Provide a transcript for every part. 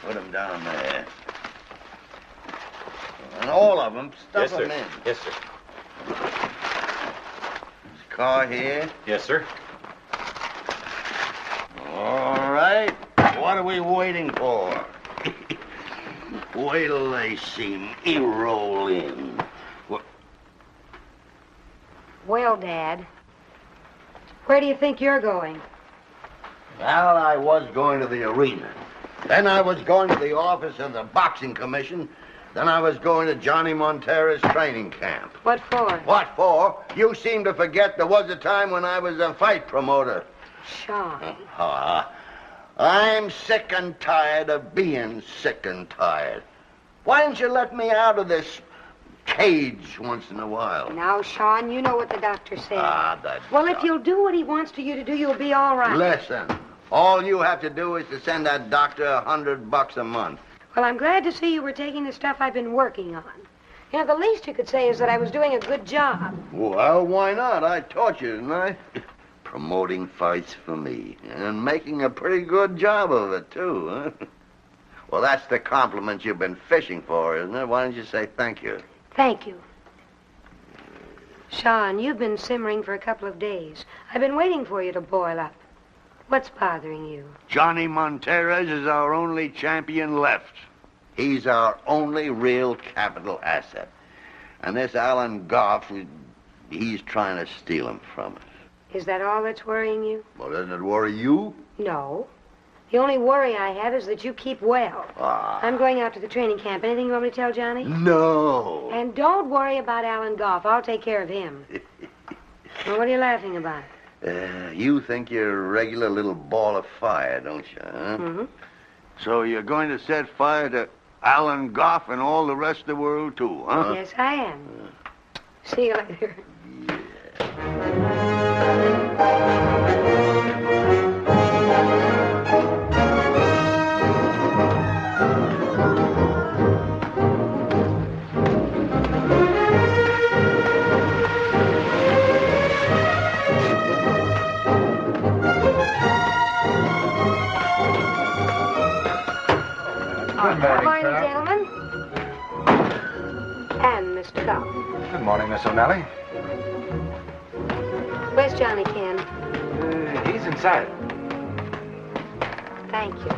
Put them down there. And all of them, stuff them in. Yes, sir. This car here? Yes, sir. All right. What are we waiting for? Wait till they see me roll in. Well, Dad, where do you think you're going? Well, I was going to the arena. Then I was going to the office of the boxing commission. Then I was going to Johnny Montera's training camp. What for? What for? You seem to forget there was a time when I was a fight promoter. Sean. I'm sick and tired of being sick and tired. Why didn't you let me out of this cage once in a while? Now, Sean, you know what the doctor said. Well, if you'll do what he wants you to do, you'll be all right. Listen, all you have to do is to send that doctor $100 a month. Well, I'm glad to see you were taking the stuff I've been working on. You know, the least you could say is that I was doing a good job. Well, why not? I taught you, didn't I? Promoting fights for me. And making a pretty good job of it, too, huh? Well, that's the compliment you've been fishing for, isn't it? Why don't you say thank you? Thank you. Sean, you've been simmering for a couple of days. I've been waiting for you to boil up. What's bothering you? Johnny Monteras is our only champion left. He's our only real capital asset. And this Alan Goff, he's trying to steal him from us. Is that all that's worrying you? Well, doesn't it worry you? No. The only worry I have is that you keep well. I'm going out to the training camp. Anything you want me to tell Johnny? No. And don't worry about Alan Goff. I'll take care of him. Well, what are you laughing about? You think you're a regular little ball of fire, don't you, huh? Mm-hmm. So you're going to set fire to Alan Goff and all the rest of the world, too, huh? Yes, I am. See you later. Good morning, gentlemen. And Mr. Goff. Good morning, Miss O'Malley. Where's Johnny, Ken? He's inside. Thank you.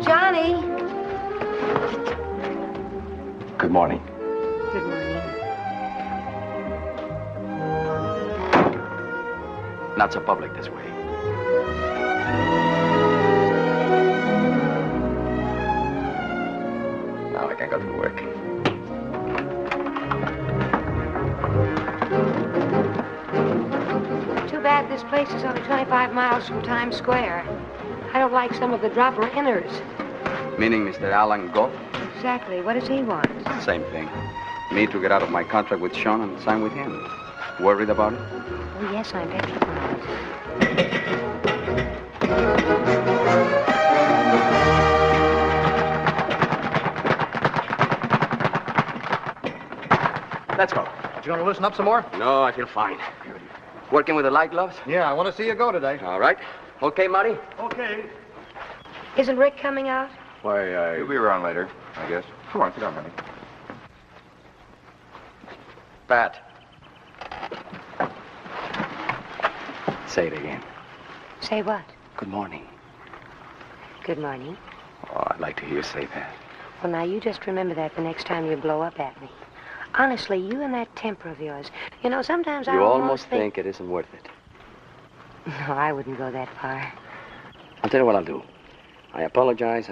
Johnny! Good morning. Good morning. Not so public this way. Now I can go to work. Too bad this place is only 25 miles from Times Square. I don't like some of the dropper-inners. Meaning Mr. Alan Goff? Exactly. What does he want? Same thing. Me to get out of my contract with Sean and sign with him. Worried about it? Oh, yes, I'm petrified. Let's go. You want to loosen up some more? No, I feel fine. Working with the light gloves? Yeah, I want to see you go today. All right. Okay, Marty? Okay. Isn't Rick coming out? Why, He'll be around later, I guess. Come on, sit down, honey. Pat. Say it again. Say what? Good morning. Good morning. Oh, I'd like to hear you say that. Well, now, you just remember that the next time you blow up at me. Honestly, you and that temper of yours. You know, sometimes I You almost almost think it isn't worth it. No, I wouldn't go that far. I'll tell you what I'll do. I apologize.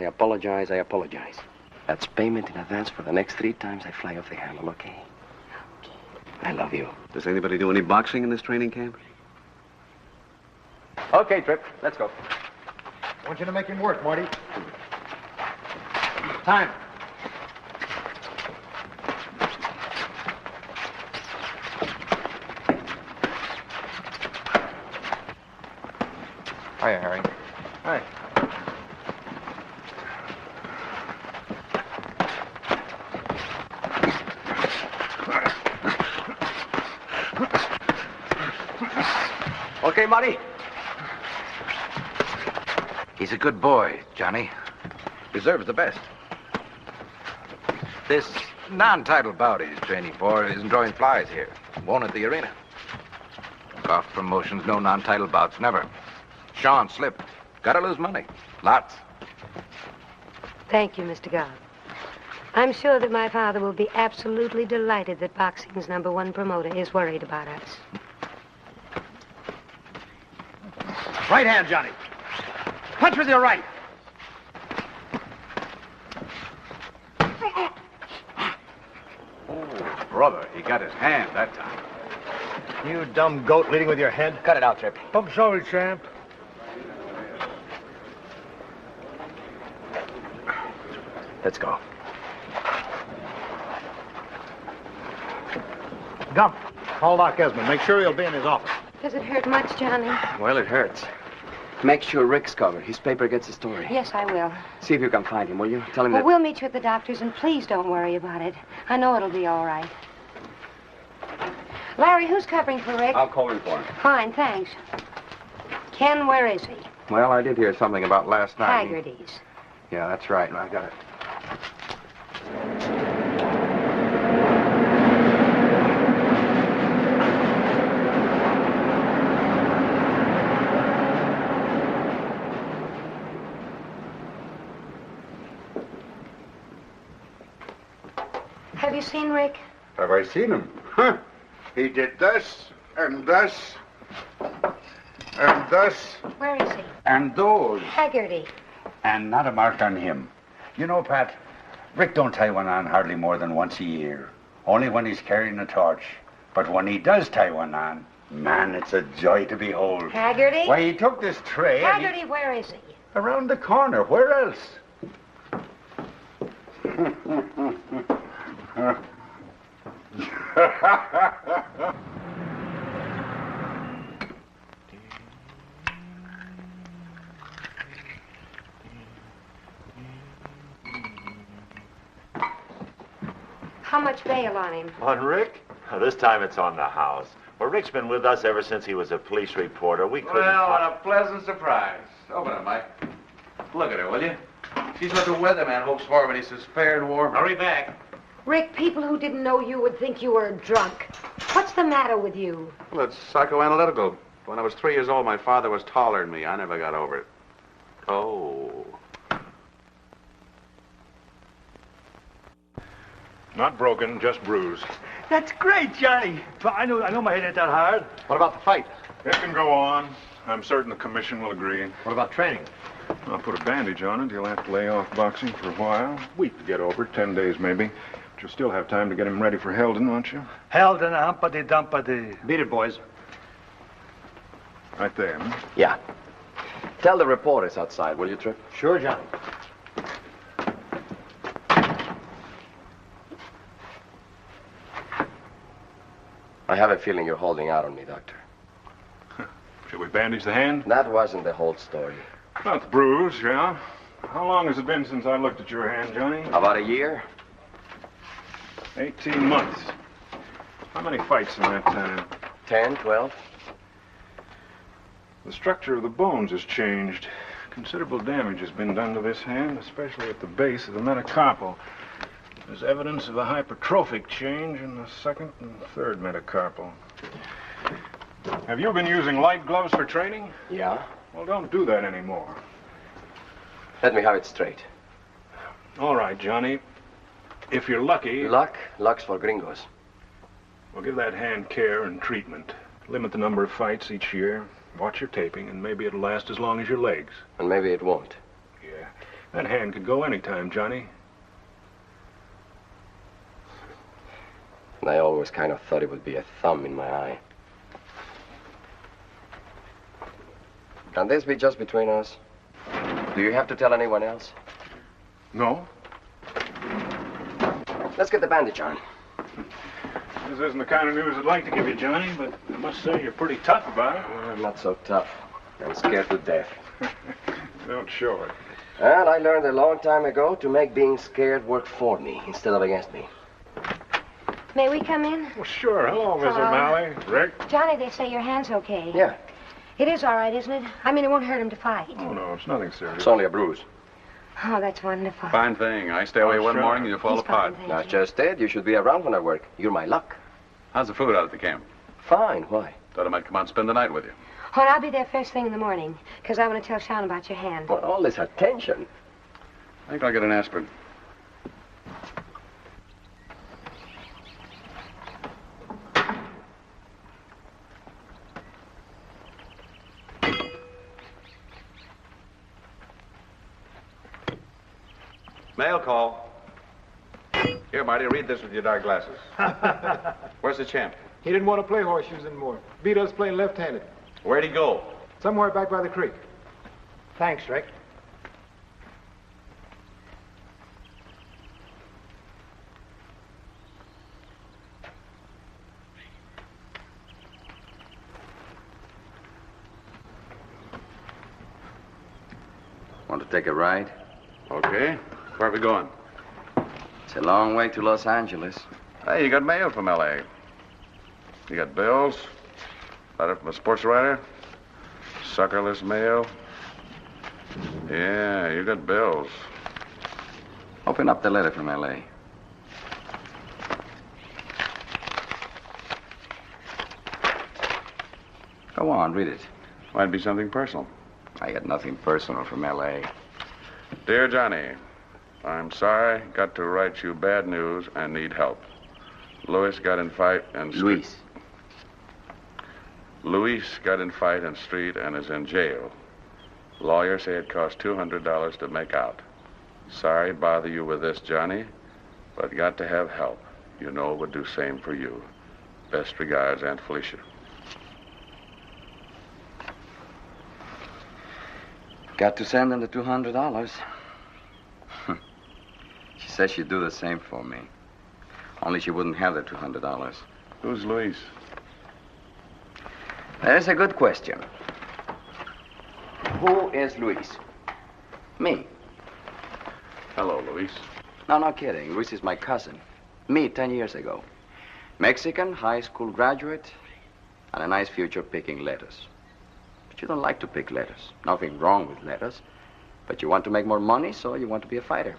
That's payment in advance for the next 3 times I fly off the handle, okay? Okay. I love you. Does anybody do any boxing in this training camp? Okay, Trip. Let's go. I want you to make him work, Marty. Time. Hiya, Harry. Hi. Okay, Marty? He's a good boy, Johnny. Deserves the best. This non-title bout he's training for isn't drawing flies here. Won't at the arena. Golf promotions, no non-title bouts, never. Sean slipped. Gotta lose money. Lots. Thank you, Mr. Gobb. I'm sure that my father will be absolutely delighted that boxing's #1 promoter is worried about us. Right hand, Johnny. Punch with your right. Oh, brother, he got his hand that time. You dumb goat leading with your head. Cut it out, Trip. I'm sorry, champ. Let's go. Gump, call Doc Esmond. Make sure he'll be in his office. Does it hurt much, Johnny? Well, it hurts. Make sure Rick's covered. His paper gets the story. Yes, I will. See if you can find him, will you? Tell him Well, that... we'll meet you at the doctor's, and please don't worry about it. I know it'll be all right. Larry, who's covering for Rick? I'll call him for him. Fine, thanks. Ken, where is he? Well, I did hear something about last night. Haggerty's. Yeah, that's right. I got it. Have you seen Rick? Have I seen him? Huh. He did this, and this, and this, Where is he? and those, Haggerty. and not a mark on him. You know, Pat, Rick don't tie one on hardly more than once a year. Only when he's carrying a torch. But when he does tie one on, man, it's a joy to behold. Haggerty? Why, he took this tray and Haggerty, where is he? around the corner. Where else? How much bail on him? On Rick? This time it's on the house. Well, Rick's been with us ever since he was a police reporter. We couldn't... Well, what a pleasant surprise. Open it, Mike. Look at her, will you? She's what the weatherman hopes for when he says fair and warm. Hurry back. Rick, people who didn't know you would think you were a drunk. What's the matter with you? Well, it's psychoanalytical. When I was 3 years old, my father was taller than me. I never got over it. Oh. Not broken, just bruised. That's great, Johnny. But I know my head ain't that hard. What about the fight? It can go on. I'm certain the commission will agree. What about training? I'll put a bandage on it. He'll have to lay off boxing for a while. Week to get over, 10 days maybe. But you'll still have time to get him ready for Heldon, won't you? Heldon, humpity dumpity. Beat it, boys. Right there. Yeah. Tell the reporters outside, will you, Trip? Sure, Johnny. I have a feeling you're holding out on me, Doctor. Shall we bandage the hand? That wasn't the whole story. Well, it's bruised, yeah. How long has it been since I looked at your hand, Johnny? About a year? 18 months. How many fights in that time? 10, 12. The structure of the bones has changed. Considerable damage has been done to this hand, especially at the base of the metacarpal. There's evidence of a hypertrophic change in the second and third metacarpal. Have you been using light gloves for training? Yeah? Well, don't do that anymore. Let me have it straight. All right, Johnny. If you're lucky... Luck's for gringos. Well, give that hand care and treatment. Limit the number of fights each year. Watch your taping, and maybe it'll last as long as your legs. And maybe it won't. Yeah. That hand could go anytime, Johnny. And I always kind of thought it would be a thumb in my eye. Can this be just between us? Do you have to tell anyone else? No. Let's get the bandage on. This isn't the kind of news I'd like to give you, Johnny, but I must say you're pretty tough about it. I'm not so tough. I'm scared to death. Don't show it. And I learned a long time ago to make being scared work for me instead of against me. May we come in? Well, sure. Hello, Miss Hello. O'Malley. Rick? Johnny, they say your hand's okay. Yeah. It is all right, isn't it? I mean, it won't hurt him to fight. Oh, no, it's nothing serious. It's only a bruise. Oh, that's wonderful. Fine thing. I stay away one sure. morning and you fall He's apart. fine, thank That's you. just it. You should be around when I work. You're my luck. How's the food out at the camp? Fine. Why? Thought I might come out and spend the night with you. Oh, and I'll be there first thing in the morning, because I want to tell Sean about your hand. Well, all this attention. I think I'll get an aspirin. Mail call. Here, Marty, read this with your dark glasses. Where's the champ? He didn't want to play horseshoes anymore. Beat us playing left-handed. Where'd he go? Somewhere back by the creek. Thanks, Rick. Want to take a ride? Okay. Where are we going? It's a long way to Los Angeles. Hey, you got mail from L.A. You got bills? Letter from a sports writer? Suckerless mail? Yeah, you got bills. Open up the letter from L.A. Go on, read it. Might be something personal. I got nothing personal from L.A. Dear Johnny, I'm sorry, got to write you bad news and need help. Luis got in fight and... Luis. Luis got in fight in street and is in jail. Lawyers say it cost $200 to make out. Sorry bother you with this, Johnny, but got to have help. You know it would do same for you. Best regards, Aunt Felicia. Got to send them the $200. She said she'd do the same for me. Only she wouldn't have the $200. Who's Luis? That's a good question. Who is Luis? Me. Hello, Luis. No kidding. Luis is my cousin. Me, 10 years ago. Mexican, high school graduate, and a nice future picking lettuce. But you don't like to pick lettuce. Nothing wrong with lettuce. But you want to make more money, so you want to be a fighter.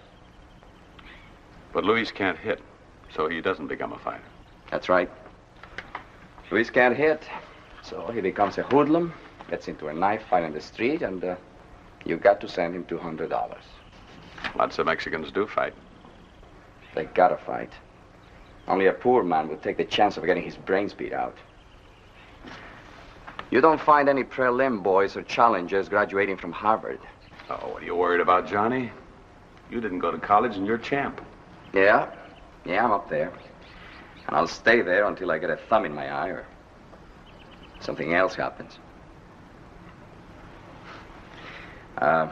But Luis can't hit, so he doesn't become a fighter. That's right. Luis can't hit, so he becomes a hoodlum, gets into a knife fight in the street, and you got to send him $200. Lots of Mexicans do fight. They gotta fight. Only a poor man would take the chance of getting his brains beat out. You don't find any prelim boys or challengers graduating from Harvard. Oh, what are you worried about, Johnny? You didn't go to college and you're champ. Yeah, I'm up there. And I'll stay there until I get a thumb in my eye or something else happens. I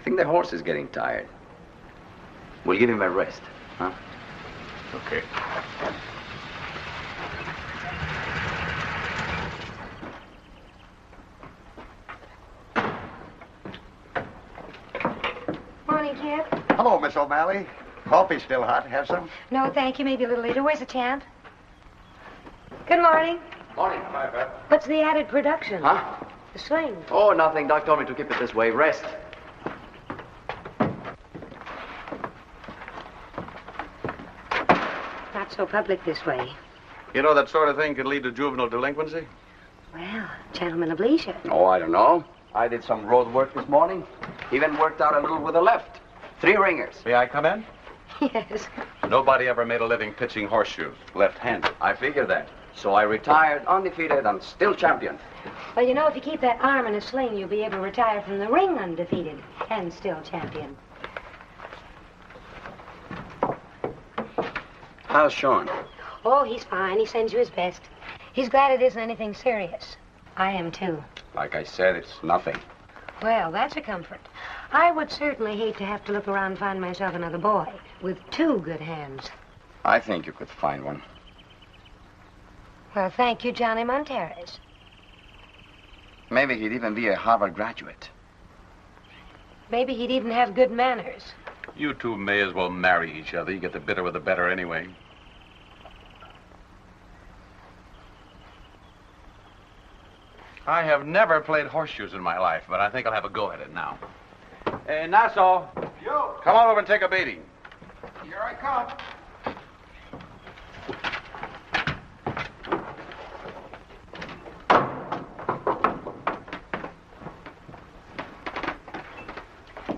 think the horse is getting tired. We'll give him a rest, huh? Okay. Morning, Kid. Hello, Miss O'Malley. Coffee's still hot. Have some? No, thank you. Maybe a little later. Where's the champ? Good morning. Morning. What's the added production? Huh? The sling. Oh, nothing. Doc told me to keep it this way. Rest. Not so public this way. You know that sort of thing could lead to juvenile delinquency? Well, gentlemen of leisure. Oh, I don't know. I did some road work this morning. Even worked out a little with the left. 3 ringers. May I come in? Yes. Nobody ever made a living pitching horseshoes, left-handed. I figured that. So I retired undefeated and still champion. Well, you know, if you keep that arm in a sling, you'll be able to retire from the ring undefeated and still champion. How's Sean? Oh, he's fine. He sends you his best. He's glad it isn't anything serious. I am, too. Like I said, it's nothing. Well, that's a comfort. I would certainly hate to have to look around and find myself another boy with 2 good hands. I think you could find one. Well, thank you, Johnny Monteris. Maybe he'd even be a Harvard graduate. Maybe he'd even have good manners. You two may as well marry each other. You get the bitter with the better anyway. I have never played horseshoes in my life, but I think I'll have a go at it now. Hey, Nassau. Yo. Come on over and take a beating. Here I come.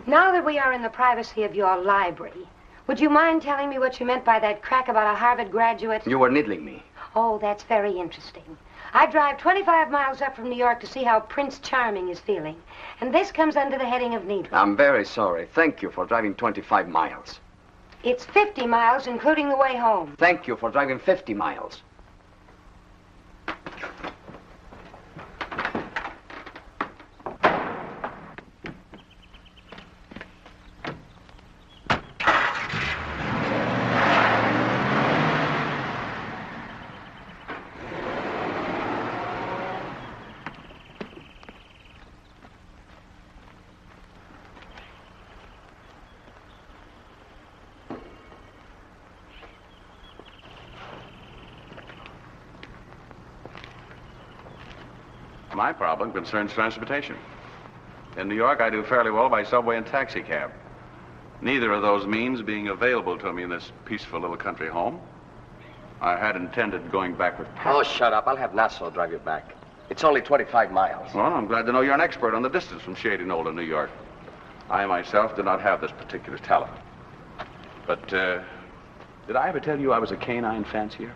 Now that we are in the privacy of your library, would you mind telling me what you meant by that crack about a Harvard graduate? You were needling me. Oh, that's very interesting. I drive 25 miles up from New York to see how Prince Charming is feeling. And this comes under the heading of needling. I'm very sorry. Thank you for driving 25 miles. It's 50 miles, including the way home. Thank you for driving 50 miles. My problem concerns transportation. In New York, I do fairly well by subway and taxicab. Neither of those means being available to me in this peaceful little country home. I had intended going back with Pat. Oh, shut up. I'll have Nassau drive you back. It's only 25 miles. Well, I'm glad to know you're an expert on the distance from shady Knoll to New York. I myself do not have this particular talent. But, did I ever tell you I was a canine fancier?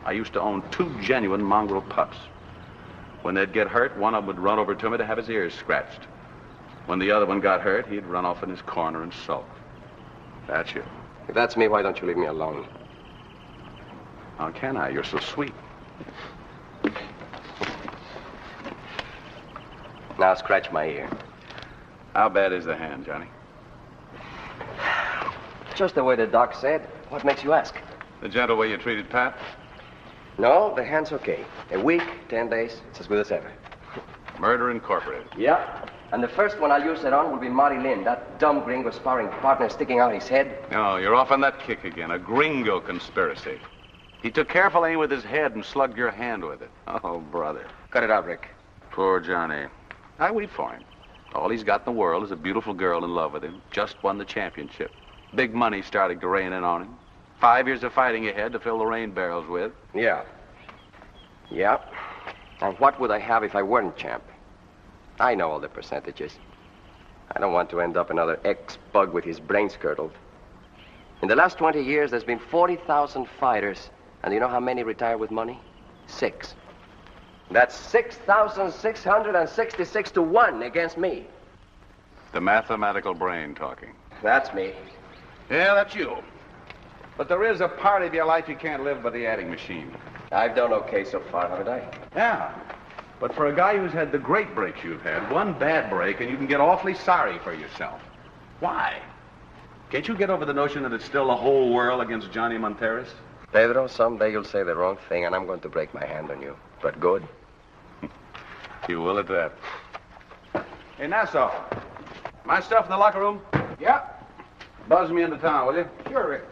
I used to own 2 genuine mongrel pups. When they'd get hurt, one of them would run over to me to have his ears scratched. When the other one got hurt, he'd run off in his corner and sulk. That's you. If that's me, why don't you leave me alone? How can I? You're so sweet. Now scratch my ear. How bad is the hand, Johnny? Just the way the doc said. What makes you ask? The gentle way you treated Pat? No, the hand's okay. A week, 10 days, it's as good as ever. Murder Incorporated. Yeah. And the first one I'll use it on will be Marilyn, that dumb gringo sparring partner sticking out his head. No, you're off on that kick again. A gringo conspiracy. He took careful aim with his head and slugged your hand with it. Oh, brother. Cut it out, Rick. Poor Johnny. I weep for him. All he's got in the world is a beautiful girl in love with him. Just won the championship. Big money starting to rain in on him. 5 years of fighting ahead to fill the rain barrels with. Yeah. Yeah. And what would I have if I weren't champ? I know all the percentages. I don't want to end up another ex-bug with his brains curdled. In the last 20 years, there's been 40,000 fighters. And you know how many retire with money? 6. That's 6,666 to 1 against me. The mathematical brain talking. That's me. Yeah, that's you. But there is a part of your life you can't live by the adding machine. I've done okay so far, haven't I? Yeah. But for a guy who's had the great breaks you've had, one bad break, and you can get awfully sorry for yourself. Why? Can't you get over the notion that it's still the whole world against Johnny Monteris? Pedro, someday you'll say the wrong thing, and I'm going to break my hand on you. But good. You will at that. Hey, Nassau. My stuff in the locker room? Yeah. Buzz me into town, will you? Sure, Rick.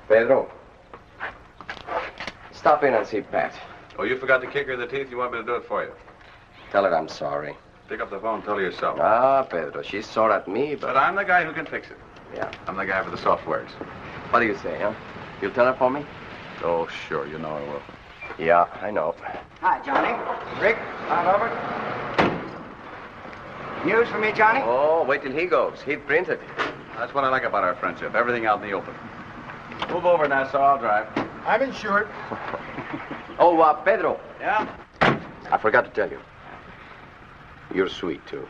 Pedro, stop in and see Pat. Oh, you forgot to kick her in the teeth? You want me to do it for you? Tell her I'm sorry. Pick up the phone and tell her yourself. Ah, Pedro, she's sore at me, but... But I'm the guy who can fix it. Yeah. I'm the guy for the soft words. What do you say, huh? You'll tell her for me? Oh, sure. You know I will. Yeah, I know. Hi, Johnny. Rick, Aunt Albert. News for me, Johnny? Oh, wait till he goes. He printed it. That's what I like about our friendship. Everything out in the open. Move over, Nassau. I'll drive. I'm insured. Oh, Pedro. Yeah? I forgot to tell you. You're sweet, too.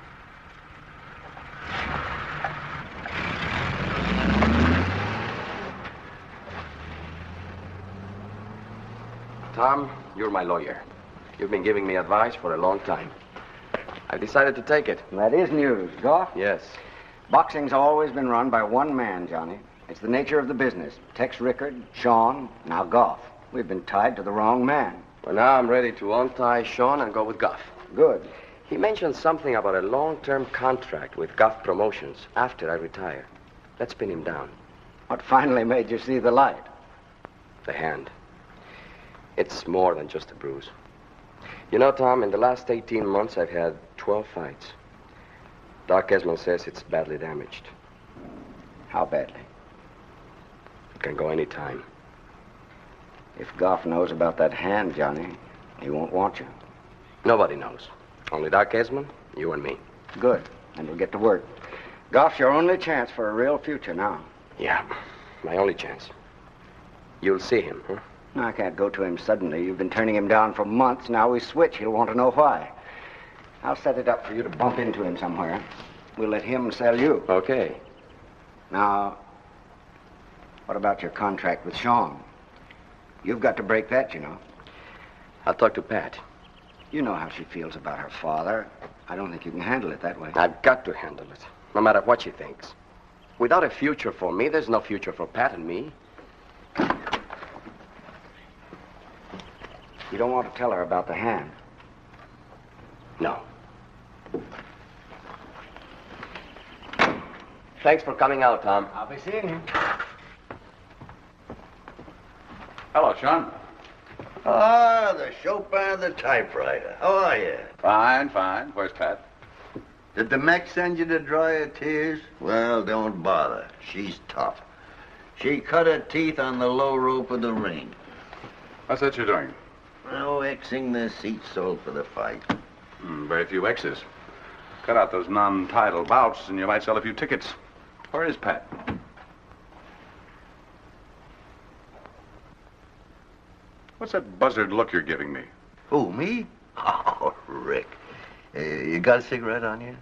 Tom, you're my lawyer. You've been giving me advice for a long time. I've decided to take it. That is news. Goff? Yes. Boxing's always been run by one man, Johnny. It's the nature of the business. Tex Rickard, Sean, now Goff. We've been tied to the wrong man. Well, now I'm ready to untie Sean and go with Goff. Good. He mentioned something about a long-term contract with Goff Promotions after I retire. Let's pin him down. What finally made you see the light? The hand. It's more than just a bruise. You know, Tom, in the last 18 months, I've had 12 fights. Doc Esmond says it's badly damaged. How badly? It can go any time. If Goff knows about that hand, Johnny, he won't want you. Nobody knows. Only Doc Esmond, you and me. Good. And we'll get to work. Goff's your only chance for a real future now. Yeah, my only chance. You'll see him, huh? No, I can't go to him suddenly. You've been turning him down for months. Now we switch. He'll want to know why. I'll set it up for you to bump into him somewhere. We'll let him sell you. Okay. Now, what about your contract with Sean? You've got to break that, you know. I'll talk to Pat. You know how she feels about her father. I don't think you can handle it that way. I've got to handle it, no matter what she thinks. Without a future for me, there's no future for Pat and me. You don't want to tell her about the hand? No. Thanks for coming out, Tom. I'll be seeing you. Hello, Sean. Ah, the Chopin of the typewriter. How are you? Fine, fine. Where's Pat? Did the mech send you to dry her tears? Well, don't bother. She's tough. She cut her teeth on the low rope of the ring. What's that you're doing? Oh, Xing the seat sold for the fight. Very few X's. Cut out those non-title bouts and you might sell a few tickets. Where is Pat? What's that buzzard look you're giving me? Who, me? Oh, Rick. You got a cigarette on you?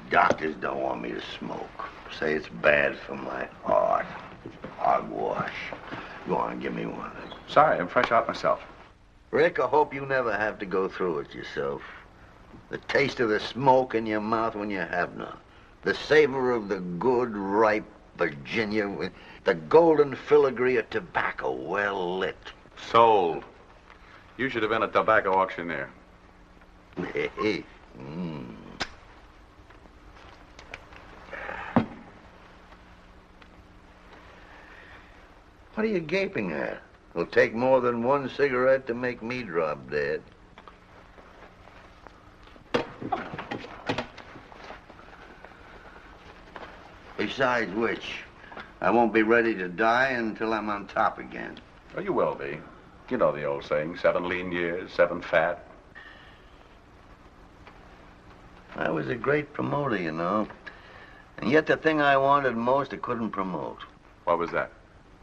Doctors don't want me to smoke. Say it's bad for my heart. Hogwash. Go on, give me one. Sorry, I'm fresh out myself. Rick, I hope you never have to go through it yourself. The taste of the smoke in your mouth when you have none. The savor of the good, ripe Virginia with the golden filigree of tobacco well lit. Sold. You should have been a tobacco auctioneer. Hey. What are you gaping at? It'll take more than one cigarette to make me drop dead. Besides which, I won't be ready to die until I'm on top again. Oh, you will be. You know the old saying, 7 lean years, 7 fat. I was a great promoter, you know. And yet the thing I wanted most, I couldn't promote. What was that?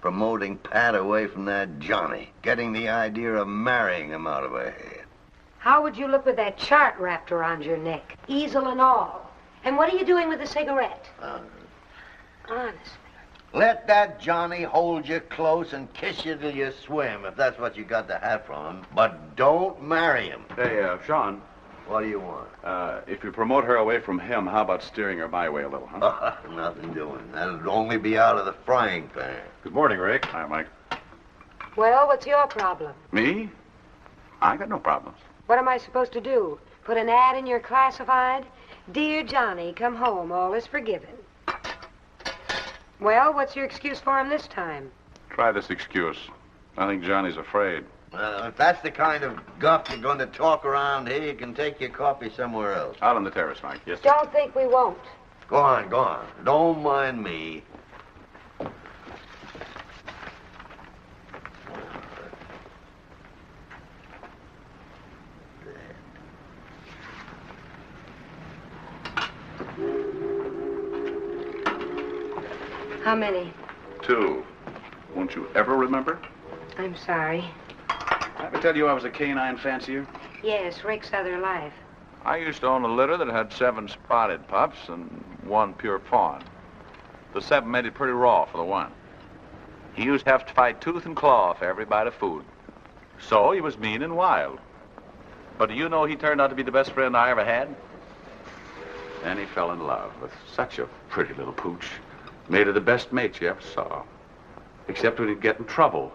Promoting Pat away from that Johnny. Getting the idea of marrying him out of her head. How would you look with that chart wrapped around your neck? Easel and all. And what are you doing with the cigarette? Honestly. Let that Johnny hold you close and kiss you till you swim, if that's what you got to have from him. But don't marry him. Hey, Sean. What do you want? If you promote her away from him, how about steering her my way a little, huh? Nothing doing. That'll only be out of the frying pan. Good morning, Rick. Hi, Mike. Well, what's your problem? Me? I got no problems. What am I supposed to do? Put an ad in your classified? Dear Johnny, come home. All is forgiven. Well, what's your excuse for him this time? Try this excuse. I think Johnny's afraid. If that's the kind of guff you're going to talk around here, you can take your coffee somewhere else. Out on the terrace, Mike. Yes, sir. Don't think we won't. Go on, go on. Don't mind me. How many? 2. Won't you ever remember? I'm sorry. Did I tell you I was a canine fancier? Yes, Rick's other life. I used to own a litter that had 7 spotted pups and 1 pure fawn. The 7 made it pretty raw for the 1. He used to have to fight tooth and claw for every bite of food. So he was mean and wild. But do you know he turned out to be the best friend I ever had? Then he fell in love with such a pretty little pooch. Made her the best mate you ever saw. Except when he'd get in trouble.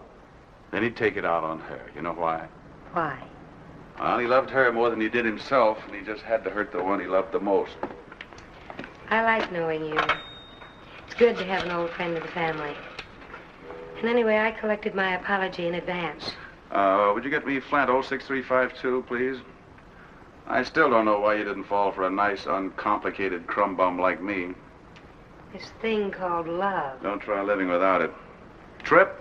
Then he'd take it out on her. You know why? Why? Well, he loved her more than he did himself, and he just had to hurt the one he loved the most. I like knowing you. It's good to have an old friend of the family. And anyway, I collected my apology in advance. Would you get me Flint 06352, please? I still don't know why you didn't fall for a nice, uncomplicated crumb bum like me. This thing called love. Don't try living without it. Trip,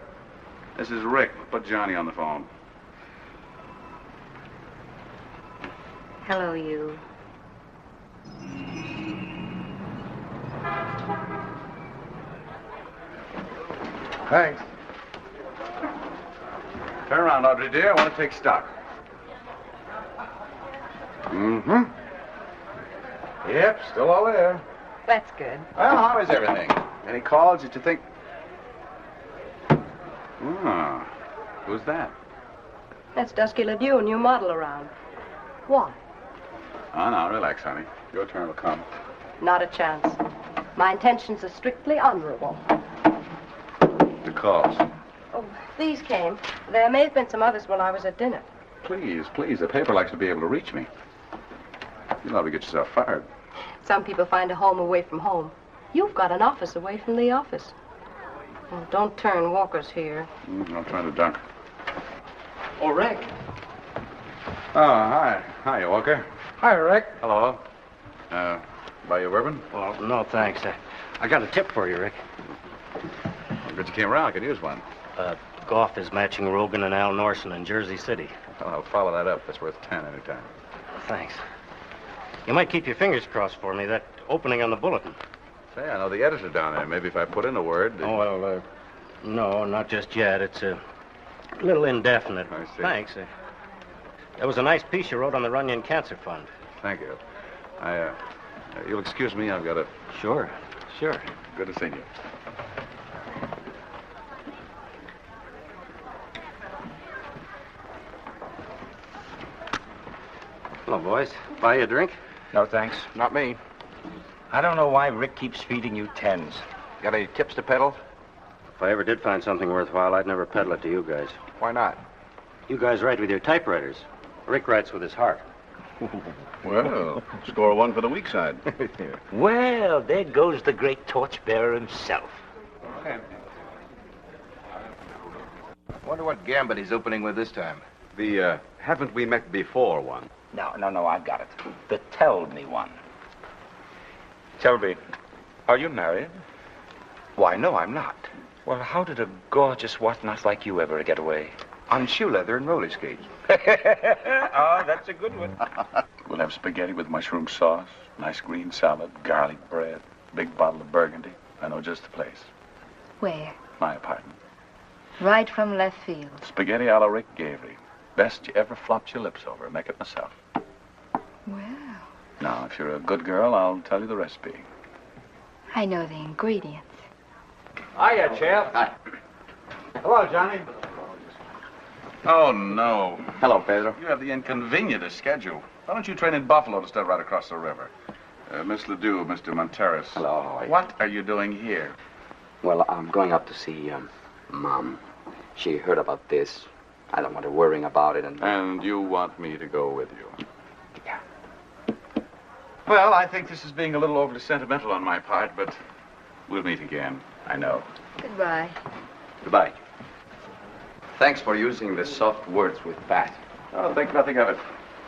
this is Rick. Put Johnny on the phone. Hello, you. Thanks. Turn around, Audrey, dear. I want to take stock. Mm-hmm. Yep, still all there. That's good. Well, how is everything? Any calls that you think... Ah, who's that? That's Dusky LeDoux, new model around. Why? Oh, now, relax, honey. Your turn will come. Not a chance. My intentions are strictly honorable. The calls. Oh, these came. There may have been some others while I was at dinner. Please, please. The paper likes to be able to reach me. You'll never get yourself fired. Some people find a home away from home. You've got an office away from the office. Well, don't turn Walker's here. I'm trying to duck. Oh, Rick. Oh, hi. Hi, Walker. Hi, Rick. Hello. Buy you a bourbon? Well, no, thanks. I got a tip for you, Rick. Well, good you came around. I could use one. Goff is matching Rogan and Al Norson in Jersey City. Oh, I'll follow that up. That's worth 10 anytime. Thanks. You might keep your fingers crossed for me. That opening on the bulletin. Say, I know the editor down there. Maybe if I put in a word... Oh, well, no, not just yet. It's a little indefinite. I see. Thanks. That was a nice piece you wrote on the Runyon Cancer Fund. Thank you. You'll excuse me. I've got to... Sure. Good to see you. Hello, boys. Buy you a drink? No, thanks. Not me. I don't know why Rick keeps feeding you 10s. Got any tips to peddle? If I ever did find something worthwhile, I'd never peddle it to you guys. Why not? You guys write with your typewriters. Rick writes with his heart. Well, score 1 for the weak side. Well, there goes the great torchbearer himself. Wonder what gambit he's opening with this time. The haven't we met before one? No, I've got it. The tell me one. Tell me, are you married? Why, no, I'm not. Well, how did a gorgeous whatnot like you ever get away? On shoe leather and roller skates. Oh, that's a good one. We'll have spaghetti with mushroom sauce, nice green salad, garlic bread, big bottle of Burgundy. I know just the place. Where? My apartment. Right from left field. Spaghetti a la Rick Gaveley. Best you ever flopped your lips over. Make it myself. Well, Now, if you're a good girl, I'll tell you the recipe. I know the ingredients. Hiya, Chef. Hi. Hello, Johnny. Oh, no. Hello, Pedro. You have the inconvenientest schedule. Why don't you train in Buffalo instead of right across the river? Miss Ledoux, Mr. Monteris. Hello. What are you doing here? Well, I'm going up to see Mom. She heard about this. I don't want her worrying about it. And you want me to go with you? Yeah. Well, I think this is being a little overly sentimental on my part, but we'll meet again, I know. Goodbye. Goodbye. Thanks for using the soft words with Pat. Oh, think nothing of it.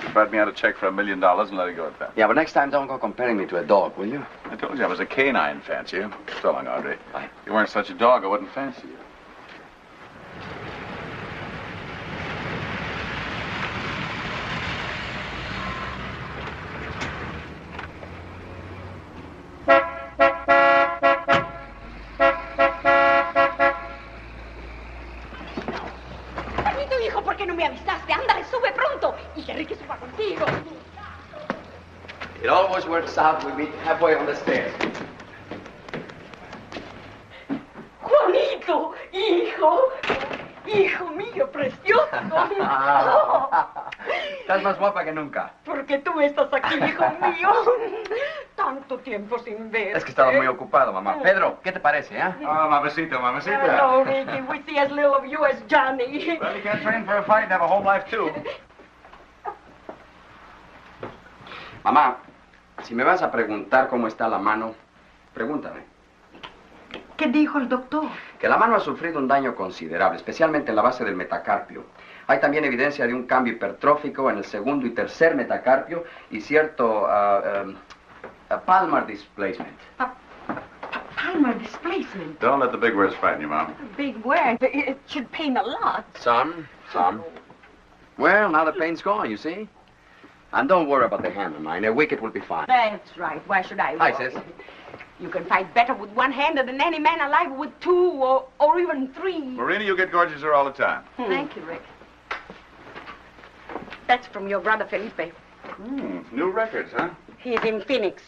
You brought me out a check for $1 million and let it go at that. Yeah, but next time don't go comparing me to a dog, will you? I told you I was a canine fancier. So long, Audrey. Bye. If you weren't such a dog, I wouldn't fancy you. It always works out. We meet halfway on the stairs. Juanito, hijo mío precioso. Estás más guapa que nunca. Porque tú estás aquí, hijo mío. Tanto tiempo sin ver. Es que estaba muy ocupado, mamá. Pedro, ¿qué te parece, eh? Oh, mamacita, mamacita. Hello, Ricky. We see as little of you as Johnny. Well, you can't train for a fight and have a home life, too. Mamá, si me vas a preguntar cómo está la mano, pregúntame. ¿Qué dijo el doctor? Que la mano ha sufrido un daño considerable, especialmente en la base del metacarpio. Hay también evidencia de un cambio hipertrófico en el segundo y tercer metacarpio y cierto palmar displacement. Palmar displacement. Don't let the big words frighten you, Mom. Big word. It should pain a lot. Some. Well, now the pain's gone, you see? And don't worry about the hand of mine. A week it will be fine. That's right. Why should I? Hi, sis. You can fight better with one hand than any man alive with two or even three. Marina, you get gorgeous here all the time. Thank you, Rick. That's from your brother, Felipe. New records, huh? He's in Phoenix.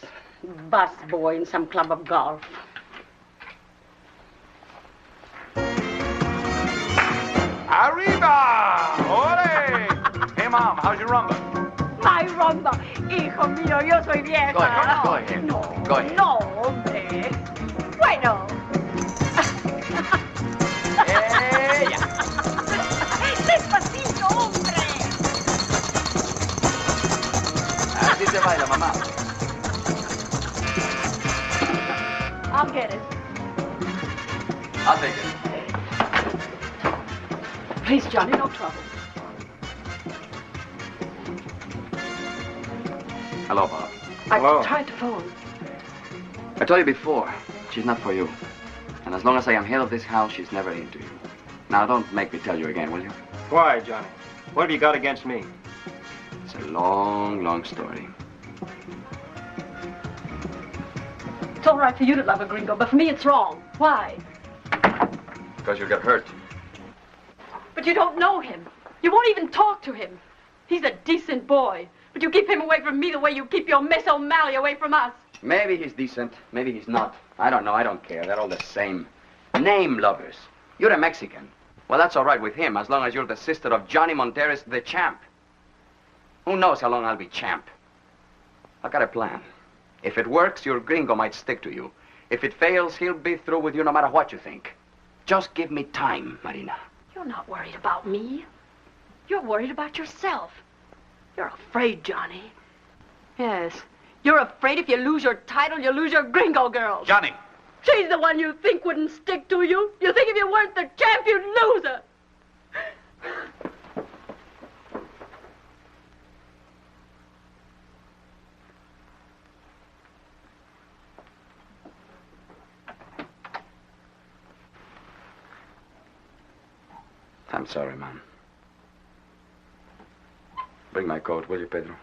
Bus boy in some club of golf. Arriba! Ole! Hey, Mom, how's your rumba? My rumba. Hijo mío, yo soy vieja. Go ahead. No, Go ahead. no, hombre. Bueno. Ella. Despacito, hombre. Así se baila, mamá. I'll get it. I'll take it. Please, Johnny, no trouble. Hello, Bob. I tried to phone. I told you before, she's not for you. And as long as I am head of this house, she's never into you. Now, don't make me tell you again, will you? Why, Johnny? What have you got against me? It's a long, long story. It's all right for you to love a gringo, but for me it's wrong. Why? Because you'll get hurt. But you don't know him. You won't even talk to him. He's a decent boy. But you keep him away from me the way you keep your Miss O'Malley away from us. Maybe he's decent, maybe he's not. I don't know, I don't care. They're all the same. Name lovers. You're a Mexican. Well, that's all right with him, as long as you're the sister of Johnny Monteris, the champ. Who knows how long I'll be champ? I've got a plan. If it works, your gringo might stick to you. If it fails, he'll be through with you no matter what you think. Just give me time, Marina. You're not worried about me. You're worried about yourself. You're afraid, Johnny. Yes. You're afraid if you lose your title, you'll lose your gringo girl. Johnny! She's the one you think wouldn't stick to you. You think if you weren't the champ, you'd lose her. I'm sorry, Mom. Bring my coat, will you, Pedro?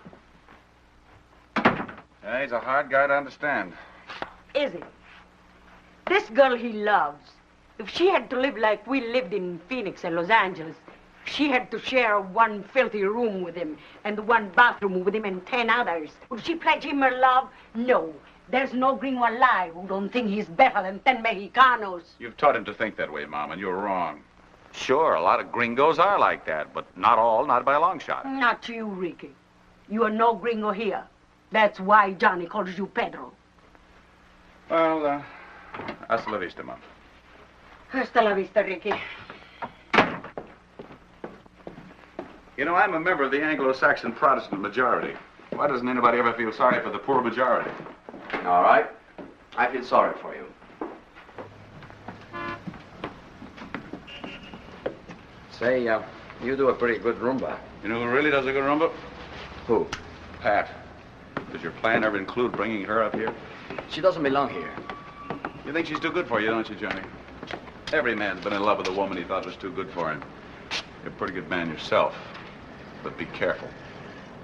Yeah, he's a hard guy to understand. Is he? This girl he loves, if she had to live like we lived in Phoenix and Los Angeles, if she had to share one filthy room with him and the one bathroom with him and 10 others, would she pledge him her love? No. There's no gringo alive who don't think he's better than 10 Mexicanos. You've taught him to think that way, Mom, and you're wrong. Sure, a lot of gringos are like that, but not all, not by a long shot. Not you, Ricky. You are no gringo here. That's why Johnny calls you Pedro. Well, hasta la vista, Mom. Hasta la vista, Ricky. You know, I'm a member of the Anglo-Saxon Protestant majority. Why doesn't anybody ever feel sorry for the poor majority? All right. I feel sorry for you. Say, you do a pretty good Roomba. You know who really does a good rumba? Who? Pat. Does your plan ever include bringing her up here? She doesn't belong here. You think she's too good for you, don't you, Johnny? Every man's been in love with a woman he thought was too good for him. You're a pretty good man yourself, but be careful.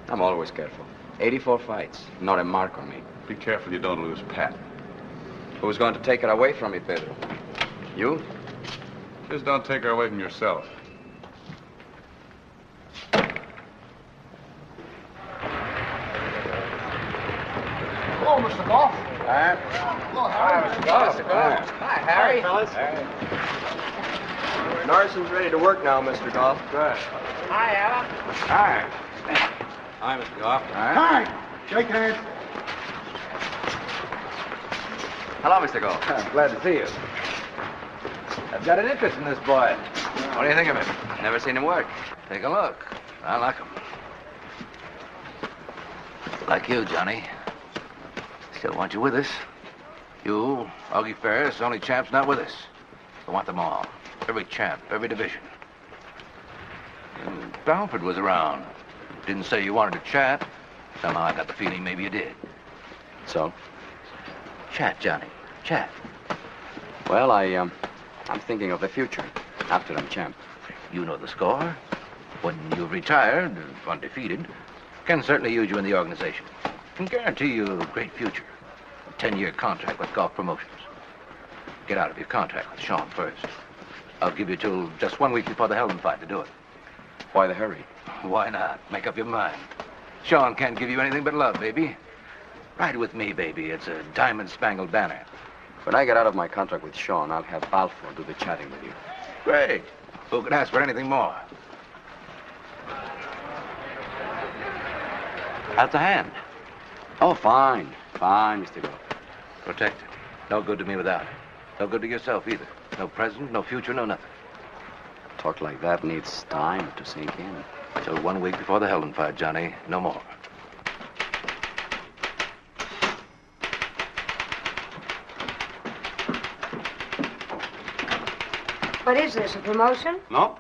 I'm always careful. 84 fights, not a mark on me. Be careful you don't lose Pat. Who's going to take her away from me, Pedro? You? Just don't take her away from yourself. Hello, Mr. Goff. Hello, Harry. Mr. Goff. Hi, Harry. Fellas. Morrison's ready to work now, Mr. Goff. Good. Hi, Alan. Hi. Hi, Mr. Goff. Hi. Shake hands. Hello, Mr. Goff. I'm glad to see you. I've got an interest in this boy. What do you think of him? Never seen him work. Take a look. I like him. Like you, Johnny. Still want you with us. You, Augie Ferris, only champs not with us. I want them all. Every champ, every division. And Balford was around. Didn't say you wanted to chat. Somehow I got the feeling maybe you did. So? Chat, Johnny. Chat. Well, I'm thinking of the future after I'm champ. You know the score. When you've retired, undefeated, can certainly use you in the organization. Can guarantee you a great future. A 10-year contract with Golf Promotions. Get out of your contract with Sean first. I'll give you till just 1 week before the Helden fight to do it. Why the hurry? Why not? Make up your mind. Sean can't give you anything but love, baby. Ride with me, baby. It's a diamond-spangled banner. When I get out of my contract with Sean, I'll have Balfour do the chatting with you. Great. Who could ask for anything more? How's the hand? Oh, fine. Fine, Mr. Goff. Protect it. No good to me without it. No good to yourself either. No present, no future, no nothing. Talk like that needs time to sink in. Till 1 week before the Helden fight, Johnny. No more. What is this, a promotion? No,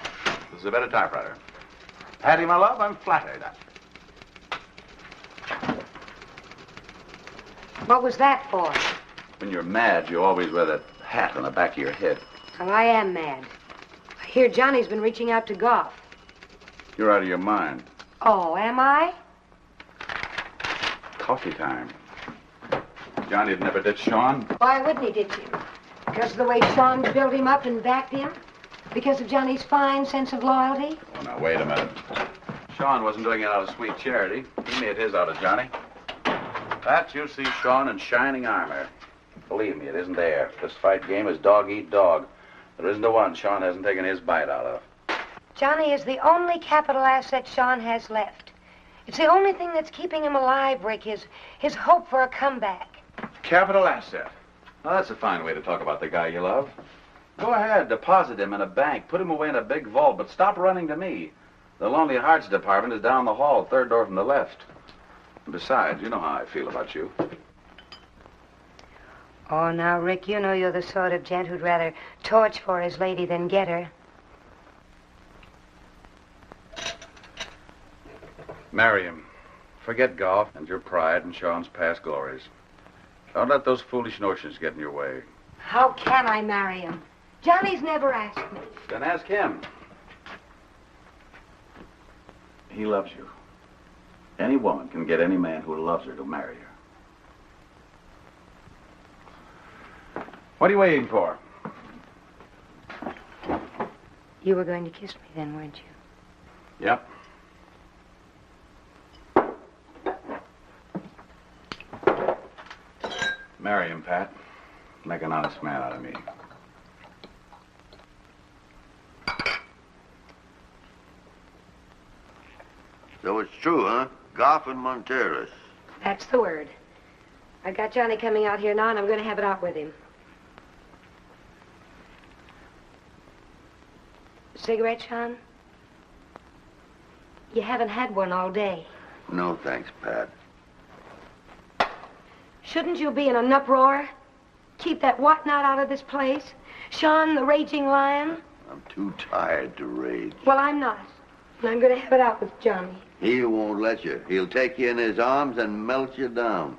this is a better typewriter. Patty, my love, I'm flattered. What was that for? When you're mad, you always wear that hat on the back of your head. Well, I am mad. I hear Johnny's been reaching out to Goff. You're out of your mind. Oh, am I? Coffee time. Johnny'd never ditch Sean. Why wouldn't he ditch him? Because of the way Sean built him up and backed him? Because of Johnny's fine sense of loyalty? Oh, now, wait a minute. Sean wasn't doing it out of sweet charity. He made his out of Johnny. Pat, you'll see Sean in shining armor. Believe me, it isn't there. This fight game is dog eat dog. There isn't a one Sean hasn't taken his bite out of. Johnny is the only capital asset Sean has left. It's the only thing that's keeping him alive, Rick, his hope for a comeback. Capital asset. Now, that's a fine way to talk about the guy you love. Go ahead, deposit him in a bank, put him away in a big vault, but stop running to me. The Lonely Hearts Department is down the hall, third door from the left. And besides, you know how I feel about you. Oh, now, Rick, you know you're the sort of gent who'd rather torch for his lady than get her. Marry him. Forget golf and your pride and Sean's past glories. Don't let those foolish notions get in your way. How can I marry him? Johnny's never asked me. Then ask him. He loves you. Any woman can get any man who loves her to marry her. What are you waiting for? You were going to kiss me then, weren't you? Yep. Marry him, Pat. Make an honest man out of me. So it's true, huh? Goff and Monteros. That's the word. I got Johnny coming out here now, and I'm going to have it out with him. Cigarette, Sean? You haven't had one all day. No, thanks, Pat. Shouldn't you be in an uproar? Keep that whatnot out of this place? Sean, the raging lion? I'm too tired to rage. Well, I'm not. And I'm going to have it out with Johnny. He won't let you. He'll take you in his arms and melt you down.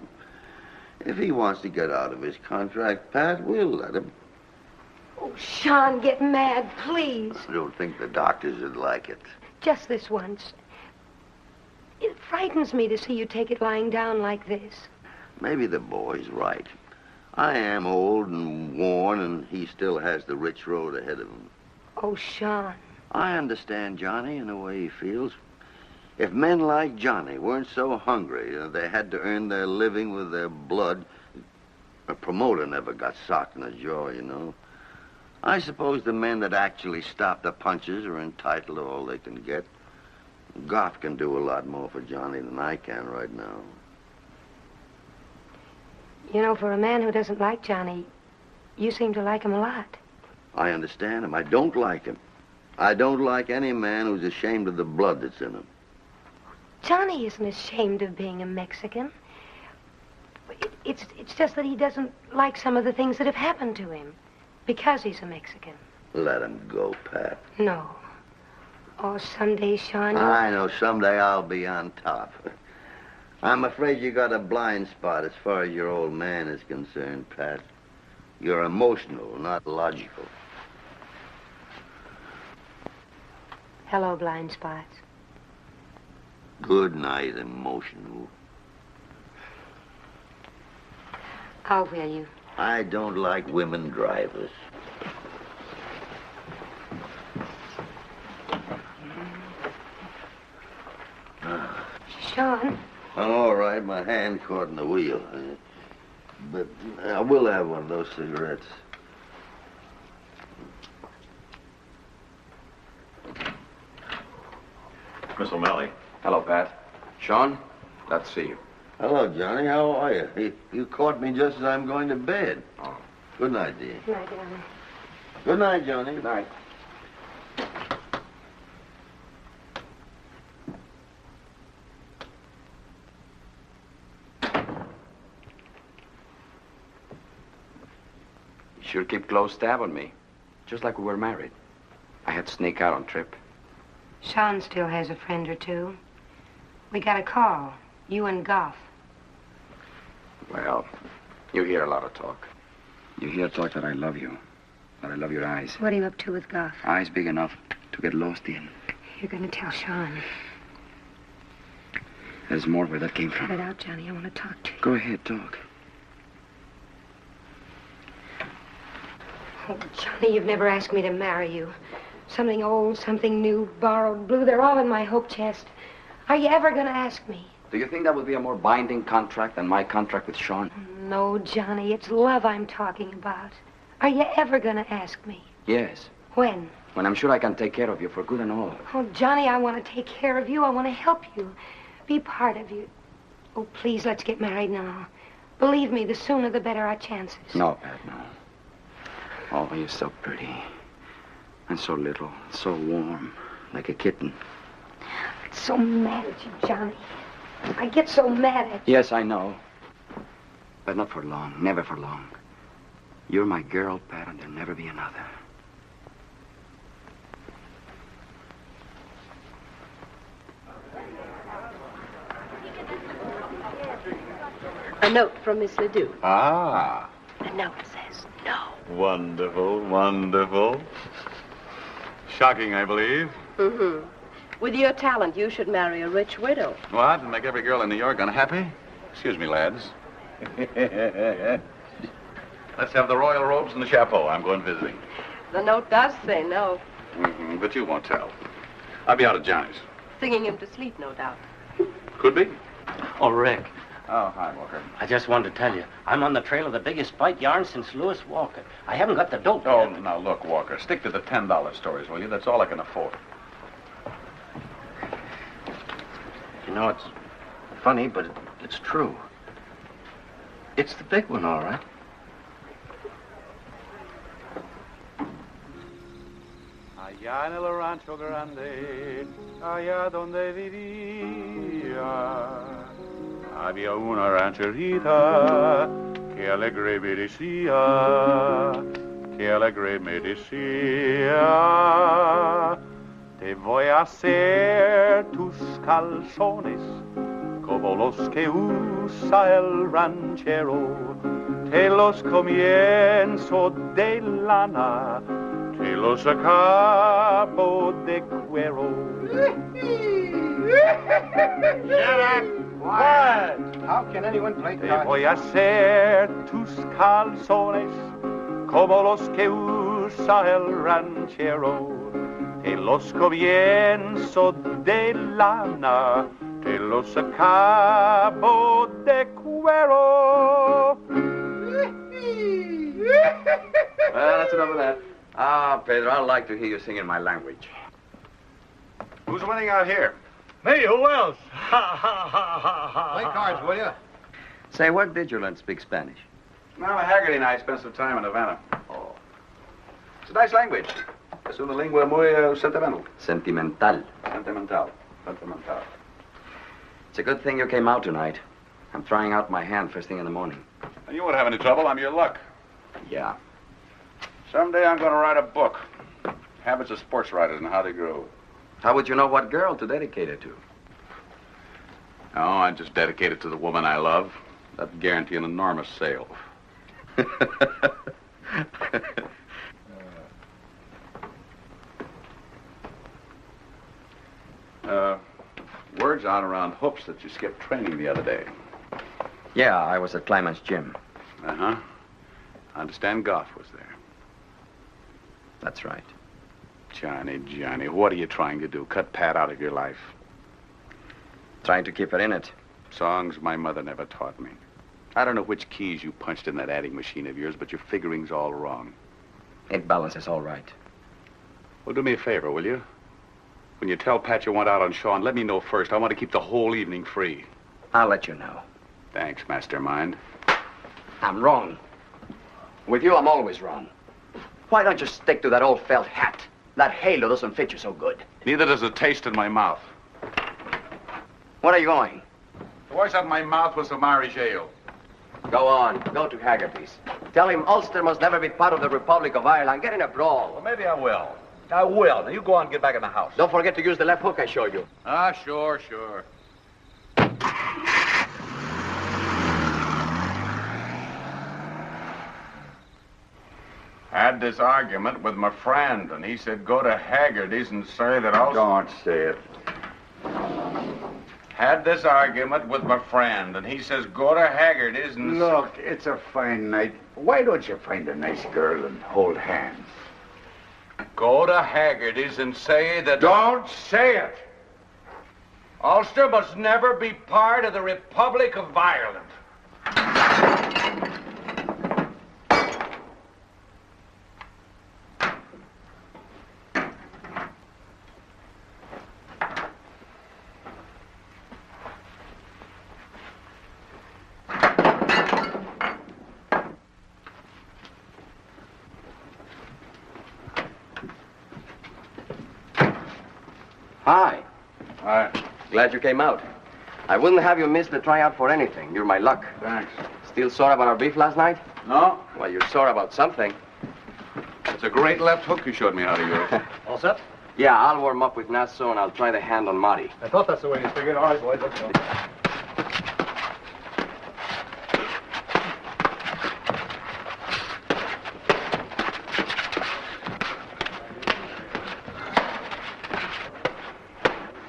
If he wants to get out of his contract, Pat, we'll let him. Oh, Sean, get mad, please. I don't think the doctors would like it. Just this once. It frightens me to see you take it lying down like this. Maybe the boy's right. I am old and worn, and he still has the rich road ahead of him. Oh, Sean. I understand Johnny in the way he feels. If men like Johnny weren't so hungry, they had to earn their living with their blood, a promoter never got socked in the jaw, you know. I suppose the men that actually stop the punches are entitled to all they can get. Goff can do a lot more for Johnny than I can right now. You know, for a man who doesn't like Johnny, you seem to like him a lot. I understand him. I don't like him. I don't like any man who's ashamed of the blood that's in him. Johnny isn't ashamed of being a Mexican. It's just that he doesn't like some of the things that have happened to him because he's a Mexican. Let him go, Pat. No. Oh, someday, Sean, I know someday I'll be on top. I'm afraid you got a blind spot as far as your old man is concerned, Pat. You're emotional, not logical. Hello, blind spots. Good night, emotional. I'll wheel you. I don't like women drivers. Sean? I'm all right. My hand caught in the wheel. But I will have one of those cigarettes. Miss O'Malley. Hello, Pat. Sean, glad to see you. Hello, Johnny. How are you? You caught me just as I'm going to bed. Oh. Good night, dear. Good night, Johnny. Good night, Johnny. Good night. You sure keep close tab on me. Just like we were married. I had to sneak out on trip. Sean still has a friend or two. We got a call. You and Goff. Well, you hear a lot of talk. You hear talk that I love you. That I love your eyes. What are you up to with Goff? Eyes big enough to get lost in. You're going to tell Sean. There's more where that came from. Get out, Johnny. I want to talk to you. Go ahead, talk. Oh, Johnny, you've never asked me to marry you. Something old, something new, borrowed, blue. They're all in my hope chest. Are you ever going to ask me? Do you think that would be a more binding contract than my contract with Sean? No, Johnny. It's love I'm talking about. Are you ever going to ask me? Yes. When? When I'm sure I can take care of you for good and all. Oh, Johnny, I want to take care of you. I want to help you. Be part of you. Oh, please, let's get married now. Believe me, the sooner the better our chances. No, Pat, no. Oh, you're so pretty. And so little, so warm, like a kitten. I get so mad at you, Johnny. I get so mad at you. Yes, I know. But not for long, never for long. You're my girl, Pat, and there'll never be another. A note from Miss Ledoux. Ah. The note says no. Wonderful, wonderful. Shocking, I believe. Mm-hmm. With your talent, you should marry a rich widow. What? And make every girl in New York unhappy? Excuse me, lads. Let's have the royal robes and the chapeau. I'm going visiting. The note does say no. Mm-hmm, but you won't tell. I'll be out at Johnny's. Singing him to sleep, no doubt. Could be. Oh, Rick. Oh, hi, Walker. I just wanted to tell you, I'm on the trail of the biggest fight yarn since Lewis Walker. I haven't got the dope Oh, yet. now look, Walker. Stick to the $10 stories, will you? That's all I can afford. You know, it's funny, but it's true. It's the big one, all right. Allá en el rancho grande, allá donde vivía, Había una rancherita que alegre me decía, te voy a hacer tus calzones como los que usa el ranchero, te los comienzo de lana, te los acabo de cuero. Shut up! What? How can anyone play Te cards? voy a hacer tus calzones como los que usa el ranchero, te los comienzo de lana, te los acabo de cuero. Well, that's enough of that. Ah, Pedro, I'd like to hear you sing in my language. Who's winning out here? Me, who else? Ha, ha, ha, ha, ha. Play cards, will you? Say, where did you learn to speak Spanish? Now, Haggerty and I spent some time in Havana. Oh. It's a nice language. Es una lengua muy sentimental. Sentimental. Sentimental. It's a good thing you came out tonight. I'm trying out my hand first thing in the morning. And you won't have any trouble. I'm your luck. Yeah. Someday I'm going to write a book. Habits of sports writers and how they grow. How would you know what girl to dedicate it to? Oh, I just dedicate it to the woman I love. That'd guarantee an enormous sale. Word's out around Hoops that you skipped training the other day. Yeah, I was at Clyman's gym. Uh-huh. I understand Goff was there. That's right. Johnny, what are you trying to do? Cut Pat out of your life? Trying to keep her in it. Songs my mother never taught me. I don't know which keys you punched in that adding machine of yours, but your figuring's all wrong. It balances all right. Well, do me a favor, will you? When you tell Pat you want out on Sean, let me know first. I want to keep the whole evening free. I'll let you know. Thanks, Mastermind. I'm wrong. With you, I'm always wrong. Why don't you stick to that old felt hat? That halo doesn't fit you so good. Neither does the taste in my mouth. Where are you going? The voice out of my mouth was the Mari jail. Go on. Go to Haggerty's. Tell him Ulster must never be part of the Republic of Ireland. Get in a brawl. Well, maybe I will. I will. Now, you go on and get back in the house. Don't forget to use the left hook I showed you. Ah, sure. Had this argument with my friend, and he said go to Haggerty's and say that I'll... Don't say it. Had this argument with my friend, and he says go to Haggerty's and... Look, it's a fine night. Why don't you find a nice girl and hold hands? Go to Haggerty's and say that... Don't say it! Ulster must never be part of the Republic of Ireland. Hi. Hi. Glad you came out. I wouldn't have you miss the tryout for anything. You're my luck. Thanks. Still sore about our beef last night? No? Well, you're sore about something. It's a great left hook you showed me how to use. All set? Yeah, I'll warm up with Nassau and I'll try the hand on Marty. I thought that's the way you figured. All right, boys, let's go.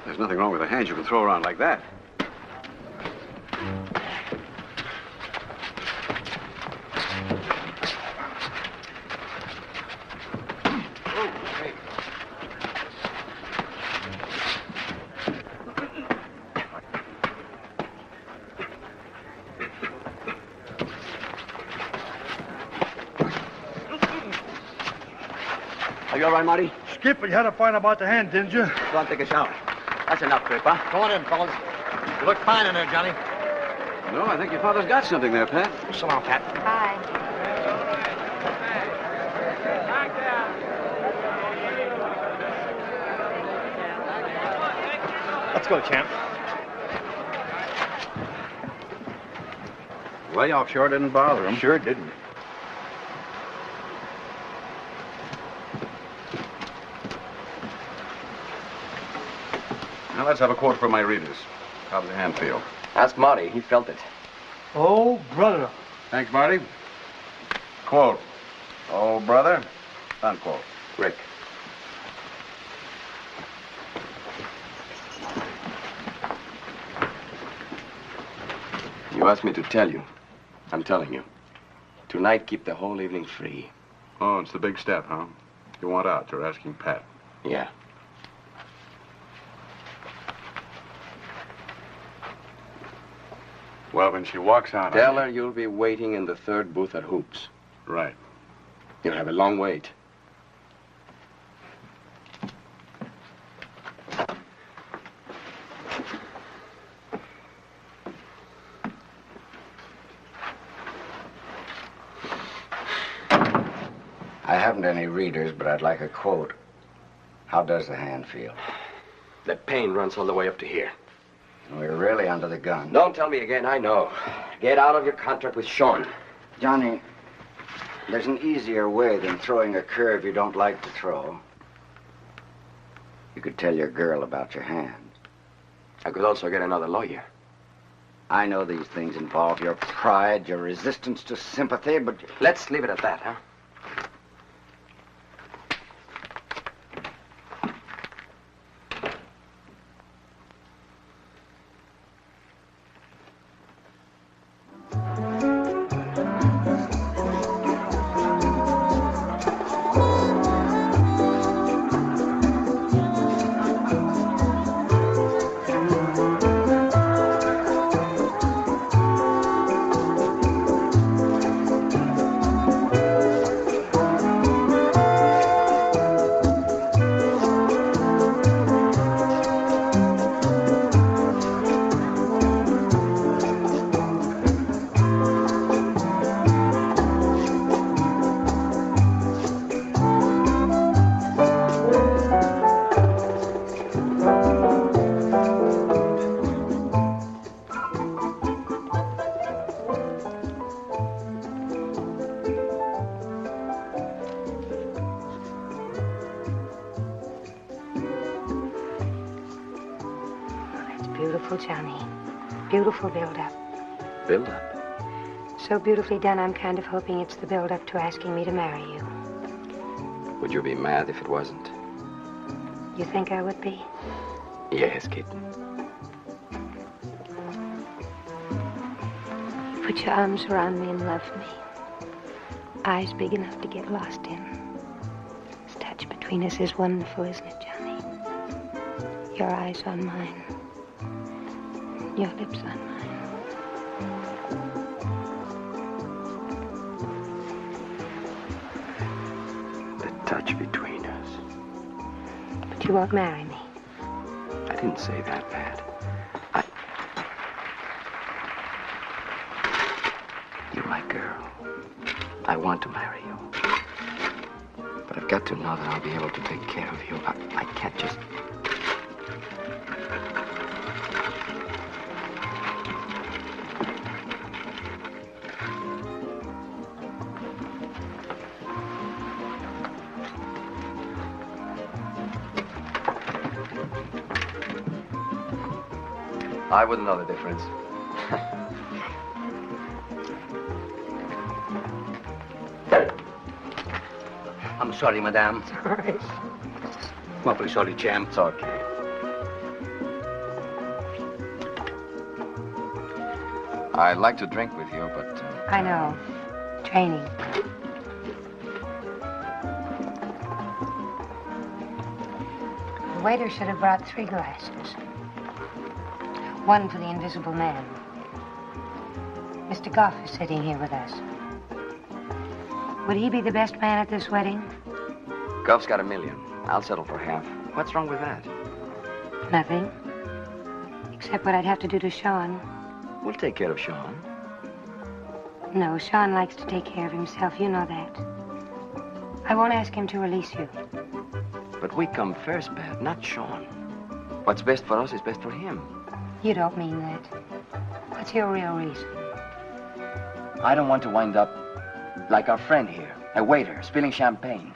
There's nothing wrong with the hands you can throw around like that. Are you all right, Marty? Skip, you had to find about the hand, didn't you? Go on, take a shower. That's enough, Creeper. Go on in, fellas. You look fine in there, Johnny. No, I think your father's got something there, Pat. So long, Pat. Hi. Let's go, champ. Way offshore didn't bother him. Sure didn't. Now let's have a quote for my readers. How does the hand feel? Ask Marty. He felt it. Oh, brother. Thanks, Marty. Quote. Oh, brother. Unquote. Rick. You asked me to tell you. I'm telling you. Tonight, keep the whole evening free. Oh, it's the big step, huh? You want out. You're asking Pat. Yeah. Well, when she walks out... Tell her you'll be waiting in the third booth at Hoops. Right. You'll have a long wait. I haven't any readers, but I'd like a quote. How does the hand feel? The pain runs all the way up to here. We're really under the gun. Don't tell me again, I know. Get out of your contract with Sean. Johnny, there's an easier way than throwing a curve you don't like to throw. You could tell your girl about your hand. I could also get another lawyer. I know these things involve your pride, your resistance to sympathy, but... Let's leave it at that, huh? Beautiful, Johnny. Beautiful build-up. Build-up? So beautifully done, I'm kind of hoping it's the build-up to asking me to marry you. Would you be mad if it wasn't? You think I would be? Yes, kitten. Put your arms around me and love me. Eyes big enough to get lost in. This touch between us is wonderful, isn't it, Johnny? Your eyes on mine. Your lips on mine. The touch between us. But you won't marry me. I didn't say that, Pat. You're my girl. I want to marry you. But I've got to know that I'll be able to take care of you. I can't just... I wouldn't know the difference. I'm sorry, madame. It's all right. I'm awfully sorry, champ. It's okay. I'd like to drink with you, but... I know. Training. The waiter should have brought 3 glasses. One for the invisible man. Mr. Goff is sitting here with us. Would he be the best man at this wedding? Goff's got $1 million. I'll settle for half. What's wrong with that? Nothing. Except what I'd have to do to Sean. We'll take care of Sean. No, Sean likes to take care of himself. You know that. I won't ask him to release you. But we come first, Pat, not Sean. What's best for us is best for him. You don't mean that. What's your real reason? I don't want to wind up like our friend here, a waiter, spilling champagne.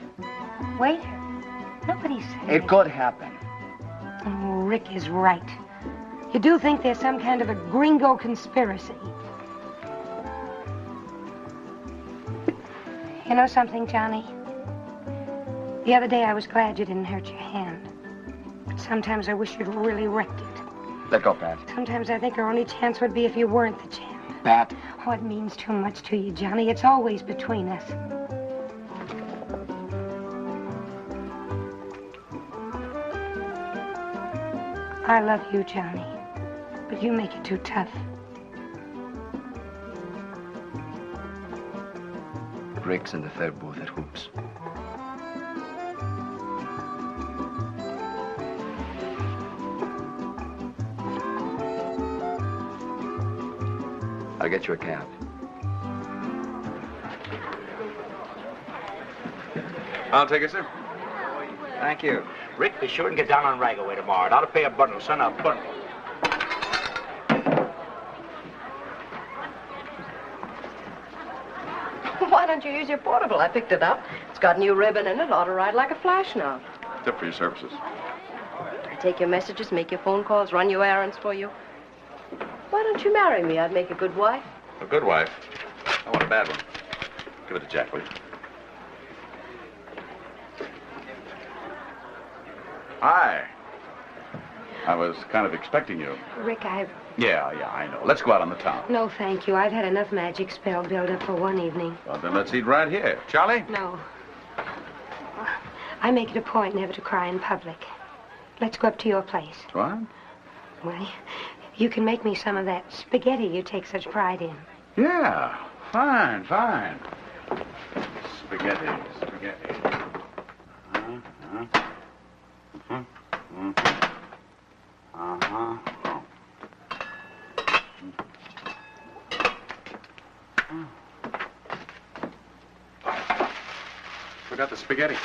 Waiter? Nobody said It could happen. Oh, Rick is right. You do think there's some kind of a gringo conspiracy. You know something, Johnny? The other day I was glad you didn't hurt your hand. But sometimes I wish you'd really wrecked it. Let go, Pat. Sometimes I think our only chance would be if you weren't the champ. Pat. Oh, it means too much to you, Johnny. It's always between us. I love you, Johnny. But you make it too tough. Rick's in the third booth at Hoops. I'll get you a cab. I'll take it, sir. Thank you. Rick, be sure and get down on Ragaway tomorrow. It ought to pay a bundle, son, a bundle. Why don't you use your portable? I picked it up. It's got new ribbon in it. Ought to ride like a flash now. Tip for your services. I take your messages, make your phone calls, run your errands for you. Why don't you marry me? I'd make a good wife. A good wife. I want a bad one. Give it to Jack, will you? Hi. I was kind of expecting you. Rick, Yeah, I know. Let's go out on the town. No, thank you. I've had enough magic spell build up for one evening. Well, then let's eat right here. Charlie? No. I make it a point never to cry in public. Let's go up to your place. What? Well, you can make me some of that spaghetti you take such pride in. Yeah. Fine. Spaghetti. Forgot the spaghetti.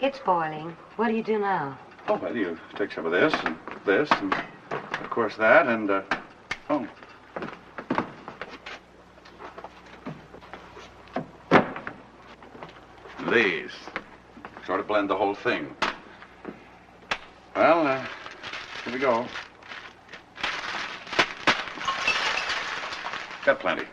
It's boiling. What do you do now? Oh, well, you take some of this, and of course that, and, oh. These. Sort of blend the whole thing. Well, here we go. Got plenty.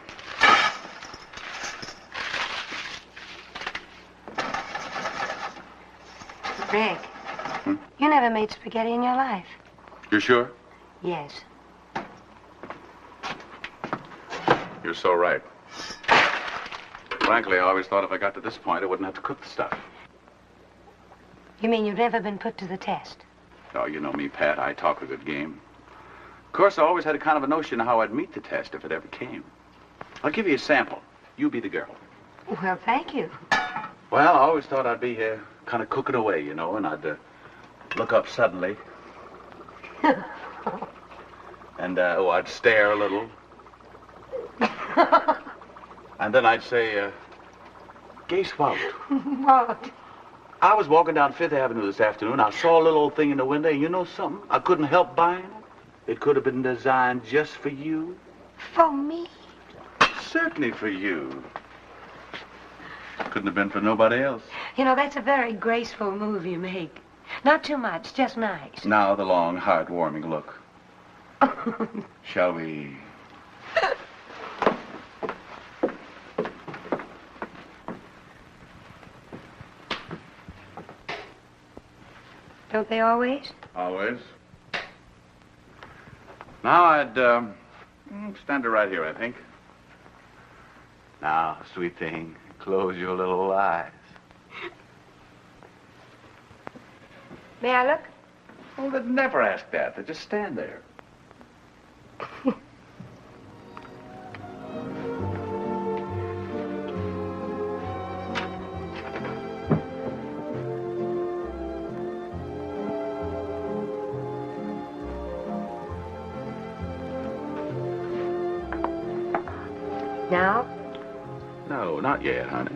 Rick, you never made spaghetti in your life. You sure? Yes. You're so right. Frankly, I always thought if I got to this point, I wouldn't have to cook the stuff. You mean you've never been put to the test? Oh, you know me, Pat. I talk a good game. Of course, I always had a kind of a notion of how I'd meet the test if it ever came. I'll give you a sample. You be the girl. Well, thank you. Well, I always thought I'd be here kind of cooking away, you know, and I'd look up suddenly. And, I'd stare a little. And then I'd say, guess what? What? I was walking down Fifth Avenue this afternoon. I saw a little old thing in the window, and you know something? I couldn't help buying it. It could have been designed just for you. For me? Certainly for you. Couldn't have been for nobody else. You know, that's a very graceful move you make. Not too much, just nice. Now the long, heartwarming look. Shall we? Don't they always? Always. Now I'd stand her right here, I think. Now, sweet thing, close your little eyes. May I look? Oh, they'd never ask that. They just stand there. Now? No, not yet, honey.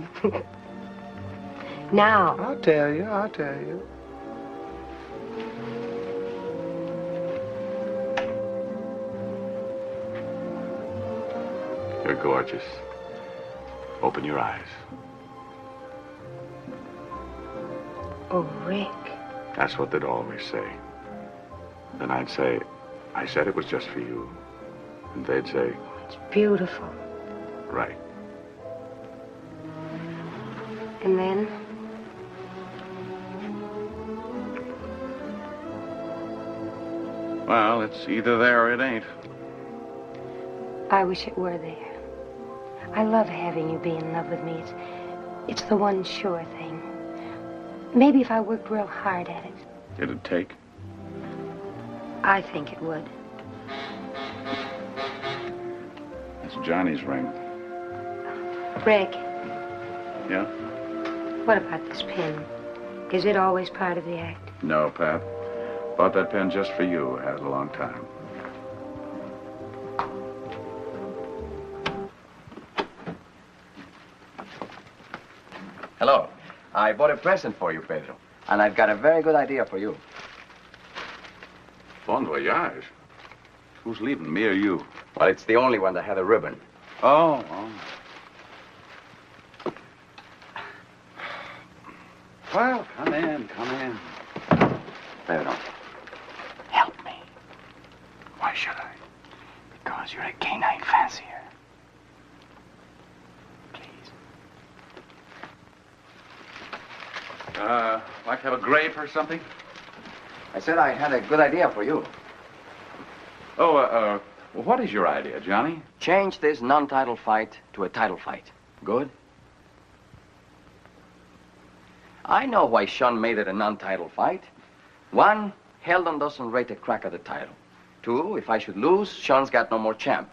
Now. I'll tell you. You're gorgeous. Open your eyes. Oh, Rick. That's what they'd always say. Then I'd say, I said it was just for you. And they'd say, It's beautiful. right. And then? Well, it's either there or it ain't. I wish it were there. I love having you be in love with me. It's the one sure thing. Maybe if I worked real hard at it. It'd take. I think it would. It's Johnny's ring. Rick, Yeah? what about this pen? Is it always part of the act? No, Pat. Bought that pen just for you. Had it a long time. Hello. I bought a present for you, Pedro. And I've got a very good idea for you. Bon voyage. Who's leaving, me or you? Well, it's the only one that had a ribbon. Oh. Well, come in. Pedro, help me. Why should I? Because you're a canine fancier. Like to have a grape or something? I said I had a good idea for you. Oh, what is your idea, Johnny? Change this non-title fight to a title fight. Good? I know why Sean made it a non-title fight. 1, Heldon doesn't rate a crack at the title. 2, if I should lose, Sean's got no more champ.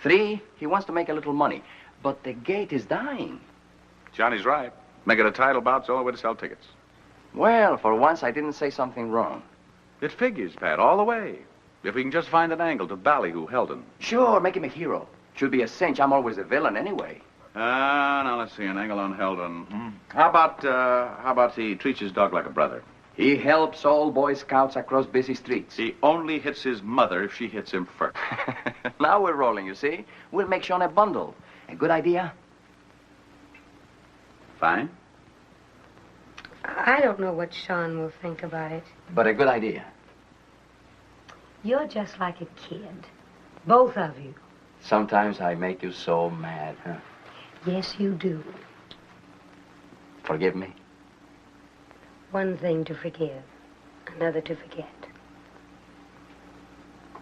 3, he wants to make a little money. But the gate is dying. Johnny's right. Make it a title bout, it's the only way to sell tickets. Well, for once, I didn't say something wrong. It figures, Pat, all the way. If we can just find an angle to ballyhoo Heldon. Sure, make him a hero. Should be a cinch. I'm always a villain anyway. Now let's see, an angle on Heldon. How about he treats his dog like a brother? He helps all Boy Scouts across busy streets. He only hits his mother if she hits him first. Now we're rolling, you see. We'll make Sean a bundle. A good idea? Fine. I don't know what Sean will think about it. But a good idea. You're just like a kid. Both of you. Sometimes I make you so mad, huh? Yes, you do. Forgive me? One thing to forgive, another to forget.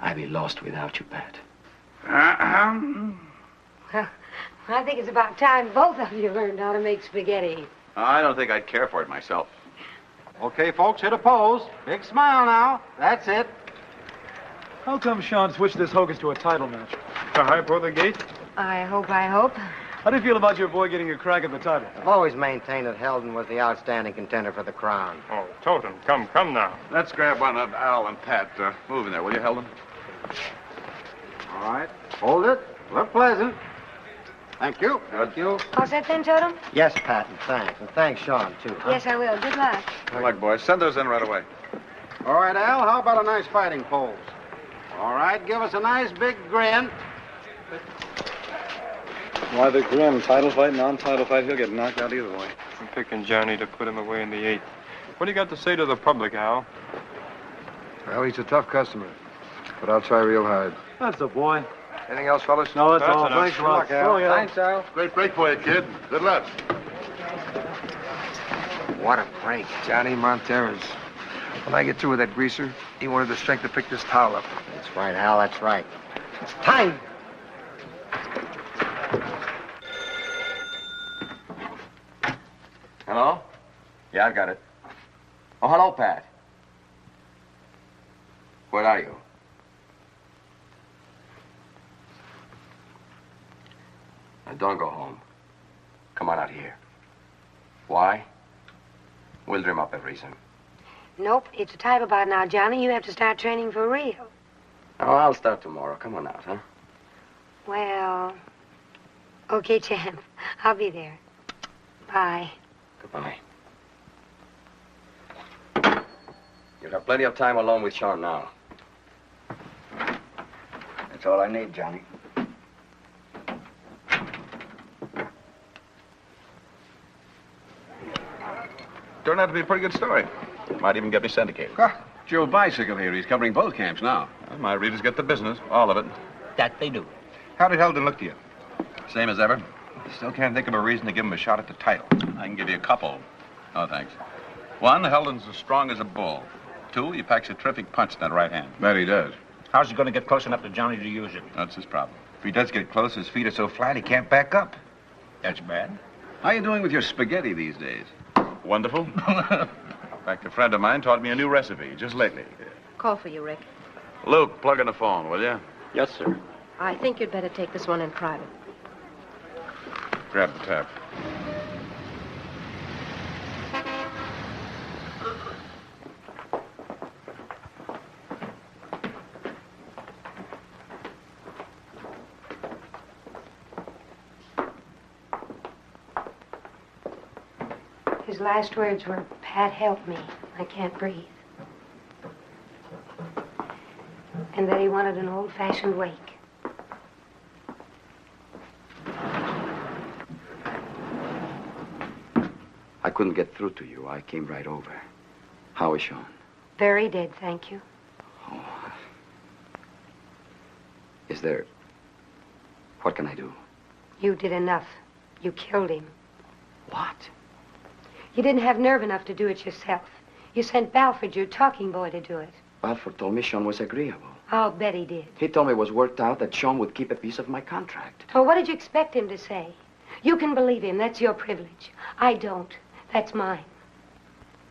I'd be lost without you, Pat. Well, I think it's about time both of you learned how to make spaghetti. I don't think I'd care for it myself. Okay, folks, hit a pose. Big smile now. That's it. How come Sean switched this hocus to a title match? To hype the gate? I hope. How do you feel about your boy getting a crack at the title? I've always maintained that Heldon was the outstanding contender for the crown. Oh, Totem, come now. Let's grab one of Al and Pat. Move in there, will you, Heldon? All right. Hold it. Look pleasant. Thank you. Thank you. All set then, Totem? Yes, Pat, and thanks. And thanks, Sean, too. Huh? Yes, I will. Good luck. Good luck, boys. Send those in right away. All right, Al, how about a nice fighting pose? All right, give us a nice big grin. Why the grim? Title fight, non-title fight, he'll get knocked out either way. I'm picking Johnny to put him away in the 8th. What do you got to say to the public, Al? Well, he's a tough customer, but I'll try real hard. That's the boy. Anything else, fellas? No, that's all. Enough. Thanks a lot. Good luck, Al. Thanks, Al. Great break for you, kid. Good luck. What a break. Johnny Monteras. When I get through with that greaser, he wanted the strength to pick this towel up. That's right, Al, that's right. It's time. Hello? Yeah, I've got it. Oh, hello, Pat. Where are you? Now, don't go home. Come on out here. Why? We'll dream up a reason. Nope, it's a title bout now, Johnny. You have to start training for real. Oh, I'll start tomorrow. Come on out, huh? Well, Okay, champ. I'll be there. Bye. Goodbye. You'll have plenty of time alone with Sean now. That's all I need, Johnny. Turned out to be a pretty good story. Might even get me syndicated. Joe Bicycle here. He's covering both camps now. Well, my readers get the business, all of it. That they do. How did Heldon look to you? Same as ever. Still can't think of a reason to give him a shot at the title. I can give you a couple. Oh, thanks. One, Heldon's as strong as a bull. Two, he packs a terrific punch in that right hand. That he does. How's he going to get close enough to Johnny to use it? That's his problem. If he does get close, his feet are so flat he can't back up. That's bad. How you doing with your spaghetti these days? Wonderful. In fact, a friend of mine taught me a new recipe just lately. Call for you, Rick. Luke, plug in the phone, will you? Yes, sir. I think you'd better take this one in private. Grab the tap. His last words were, Pat, help me. I can't breathe. And that he wanted an old-fashioned wake. I couldn't get through to you. I came right over. How is Sean? Very dead, thank you. Is there... What can I do? You did enough. You killed him. What? You didn't have nerve enough to do it yourself. You sent Balford, your talking boy, to do it. Balford told me Sean was agreeable. I'll bet he did. He told me it was worked out that Sean would keep a piece of my contract. Oh, what did you expect him to say? You can believe him. That's your privilege. I don't. That's mine.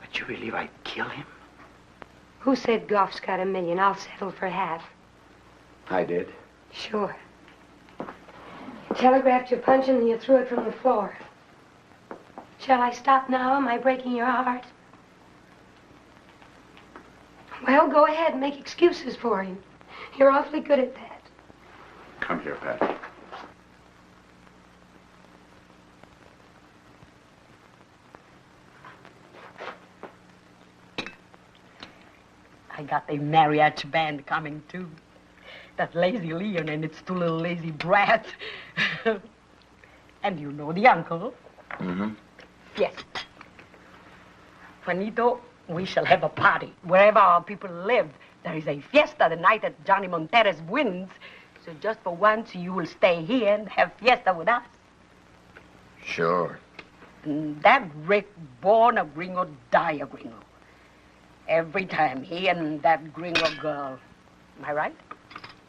But you believe I'd kill him? Who said Goff's got $1 million? I'll settle for half. I did. Sure. You telegraphed your punch and you threw it from the floor. Shall I stop now? Am I breaking your heart? Well, go ahead and make excuses for him. You're awfully good at that. Come here, Pat. I got a mariachi band coming, too. That lazy Leon and its two little lazy brats. And you know the uncle. Mm-hmm. Yes. Juanito, we shall have a party. Wherever our people live, there is a fiesta the night that Johnny Monteres wins. So just for once, you will stay here and have fiesta with us. Sure. And that Rick, born a gringo, die a gringo. Every time, he and that gringo girl. Am I right?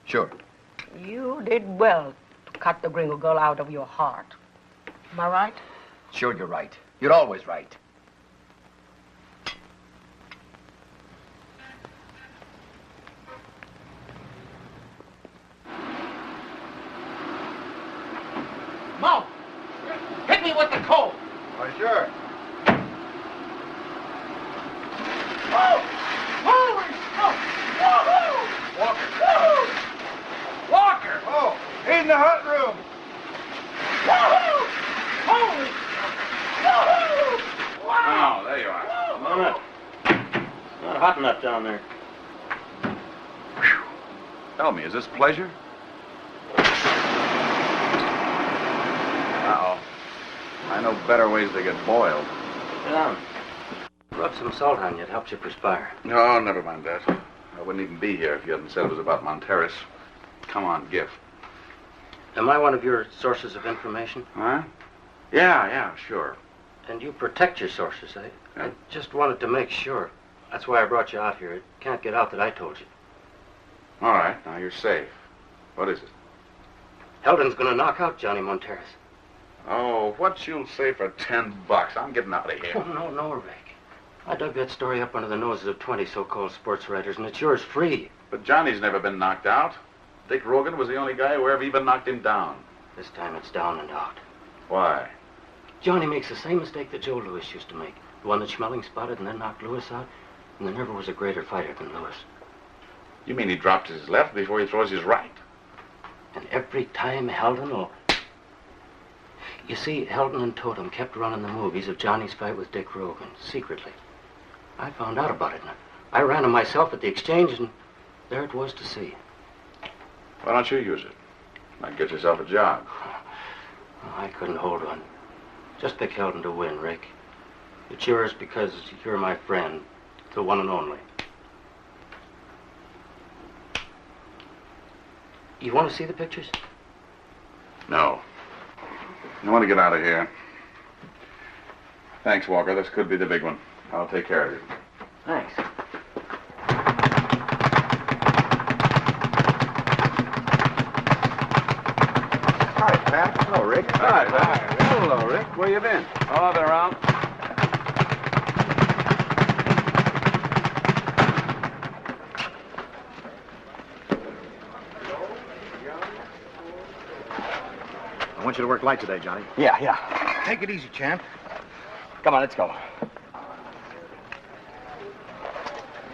Sure. You did well to cut the gringo girl out of your heart. Am I right? Sure, you're right. You're always right. Mo! Hit me with the coal! Why, sure. Oh! Holy smoke! Woohoo! Walker! Woohoo! Walker! Oh, he's in the hot room. Woohoo! Holy smoke! Woohoo! Wow! Oh, there you are. Come on up. Not hot enough down there. Tell me, is this pleasure? Uh-oh. I know better ways to get boiled. Sit down. Rub some salt on you. It helps you perspire. No, never mind that. I wouldn't even be here if you hadn't said it was about Monteres. Come on, Giff. Am I one of your sources of information? Huh? Yeah, sure. And you protect your sources, eh? Yeah. I just wanted to make sure. That's why I brought you out here. It can't get out that I told you. All right, now you're safe. What is it? Heldon's gonna knock out Johnny Monteres. Oh, what you'll say for $10? I'm getting out of here. Oh, no, Rick. I dug that story up under the noses of 20 so-called sports writers, and it's yours free. But Johnny's never been knocked out. Dick Rogan was the only guy who ever even knocked him down. This time it's down and out. Why? Johnny makes the same mistake that Joe Louis used to make. The one that Schmeling spotted and then knocked Louis out. And there never was a greater fighter than Louis. You mean he drops his left before he throws his right? And every time Heldon will... You see, Helton and Totem kept running the movies of Johnny's fight with Dick Rogan, secretly. I found out about it. I ran them myself at the exchange, and there it was to see. Why don't you use it? Might get yourself a job. I couldn't hold one. Just pick Helton to win, Rick. It's yours because you're my friend, the one and only. You want to see the pictures? No. I want to get out of here. Thanks, Walker. This could be the big one. I'll take care of you. Thanks. Hi, Pat. Hello, Rick. Hi, Pat. Hello, Rick. Where you been? Oh, I've been around. I want you to work light today, Johnny. Yeah. Take it easy, champ. Come on, let's go.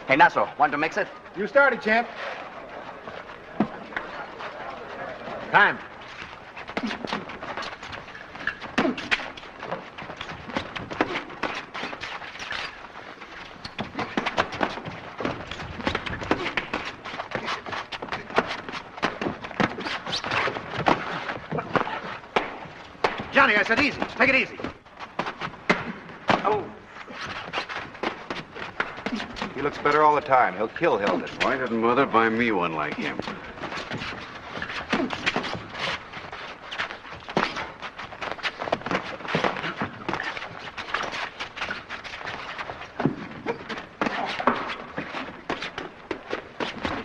Hey, Nassau, want to mix it? You started, champ. Time. Johnny, I said easy. Take it easy. Oh. He looks better all the time. He'll kill Hilda. Why didn't Mother buy me one like him?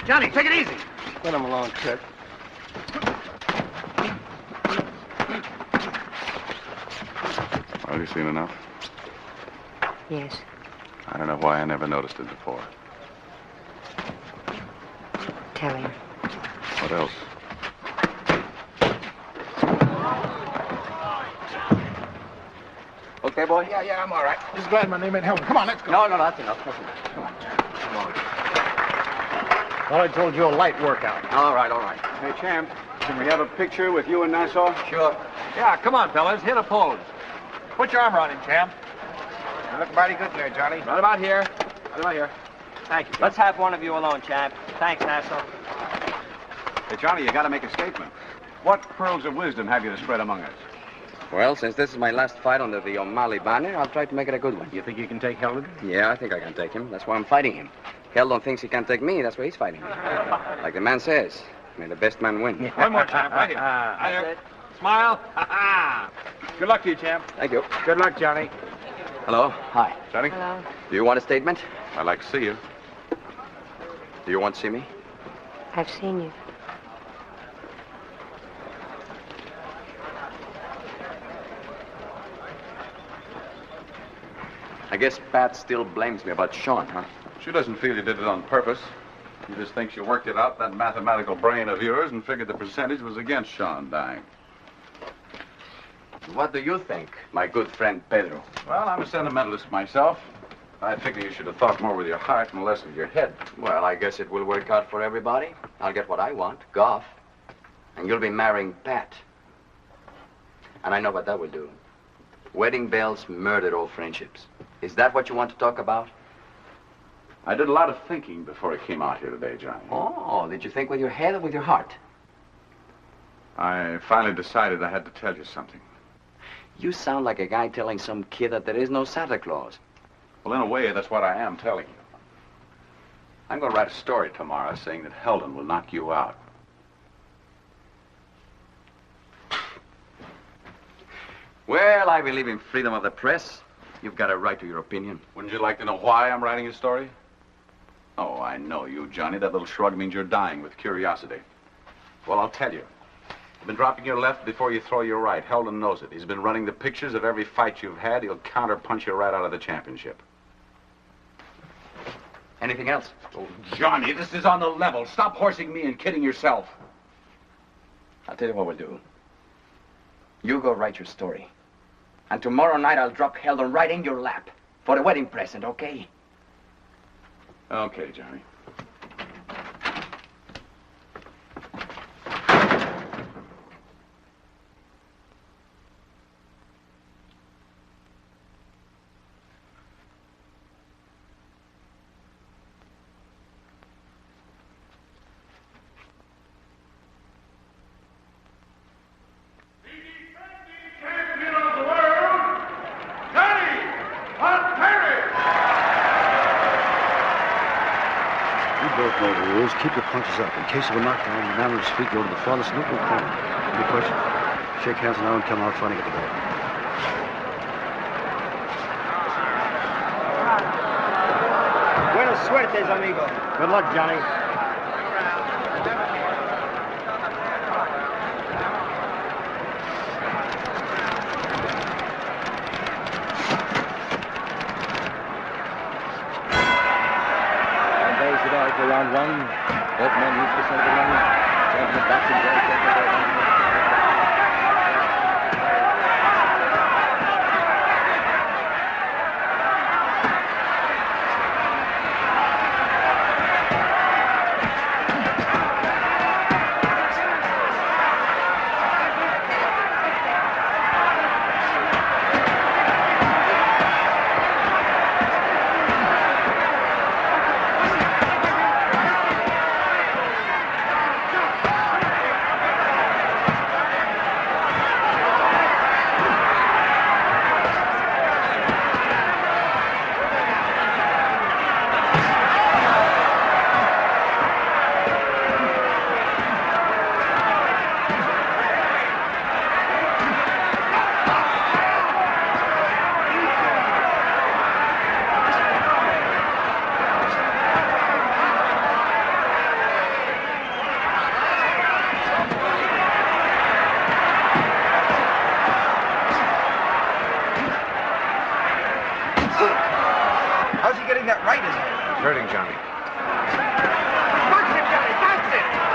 Johnny, take it easy. Let him alone, Kurt. Have you seen enough? Yes. I don't know why I never noticed it before. Tell him. What else? Okay, boy? Yeah, I'm all right. Just glad my name ain't Helton. Come on, let's go. No, that's enough. That's enough. Come on. Well, I told you a light workout. All right. Hey, champ, can we have a picture with you and Nassau? Sure. Yeah, come on, fellas. Hit a pose. Put your arm around him, champ. You look mighty good there, Johnny. Right about here. Right about here. Thank you. Let's have one of you alone, champ. Thanks, Nassau. Hey, Johnny, you got to make a statement. What pearls of wisdom have you to spread among us? Well, since this is my last fight under the O'Malley banner, I'll try to make it a good one. You think you can take Helton? Yeah, I think I can take him. That's why I'm fighting him. Helton thinks he can't take me. That's why he's fighting me. Like the man says, may the best man win. One more, champ. Right here. Right here. Smile. Good luck to you, champ. Thank you. Good luck, Johnny. Hello. Hi. Johnny? Hello. Do you want a statement? I'd like to see you. Do you want to see me? I've seen you. I guess Pat still blames me about Sean, huh? She doesn't feel you did it on purpose. She just thinks you worked it out, that mathematical brain of yours, and figured the percentage was against Sean dying. What do you think, my good friend Pedro? Well, I'm a sentimentalist myself. I figure you should have thought more with your heart and less with your head. Well, I guess it will work out for everybody. I'll get what I want, golf. And you'll be marrying Pat. And I know what that will do. Wedding bells murdered old friendships. Is that what you want to talk about? I did a lot of thinking before I came out here today, Johnny. Oh, did you think with your head or with your heart? I finally decided I had to tell you something. You sound like a guy telling some kid that there is no Santa Claus. Well, in a way, that's what I am telling you. I'm going to write a story tomorrow saying that Helton will knock you out. Well, I believe in freedom of the press. You've got a right to your opinion. Wouldn't you like to know why I'm writing a story? Oh, I know you, Johnny. That little shrug means you're dying with curiosity. Well, I'll tell you. You've been dropping your left before you throw your right. Helton knows it. He's been running the pictures of every fight you've had. He'll counter-punch you right out of the championship. Anything else? Oh, Johnny, this is on the level. Stop horsing me and kidding yourself. I'll tell you what we'll do. You go write your story. And tomorrow night I'll drop Helton right in your lap for a wedding present, okay? Okay, Johnny. You both know the rules. Keep your punches up. In case of a knockdown, the man on his feet, go to the farthest neutral corner. Any questions? Shake hands now and come out fighting at the door. Buenos suertes, amigo. Good luck, Johnny. Round one. Both men reach the center line. Champion boxing Hurting Johnny. Box it, Johnny, box it!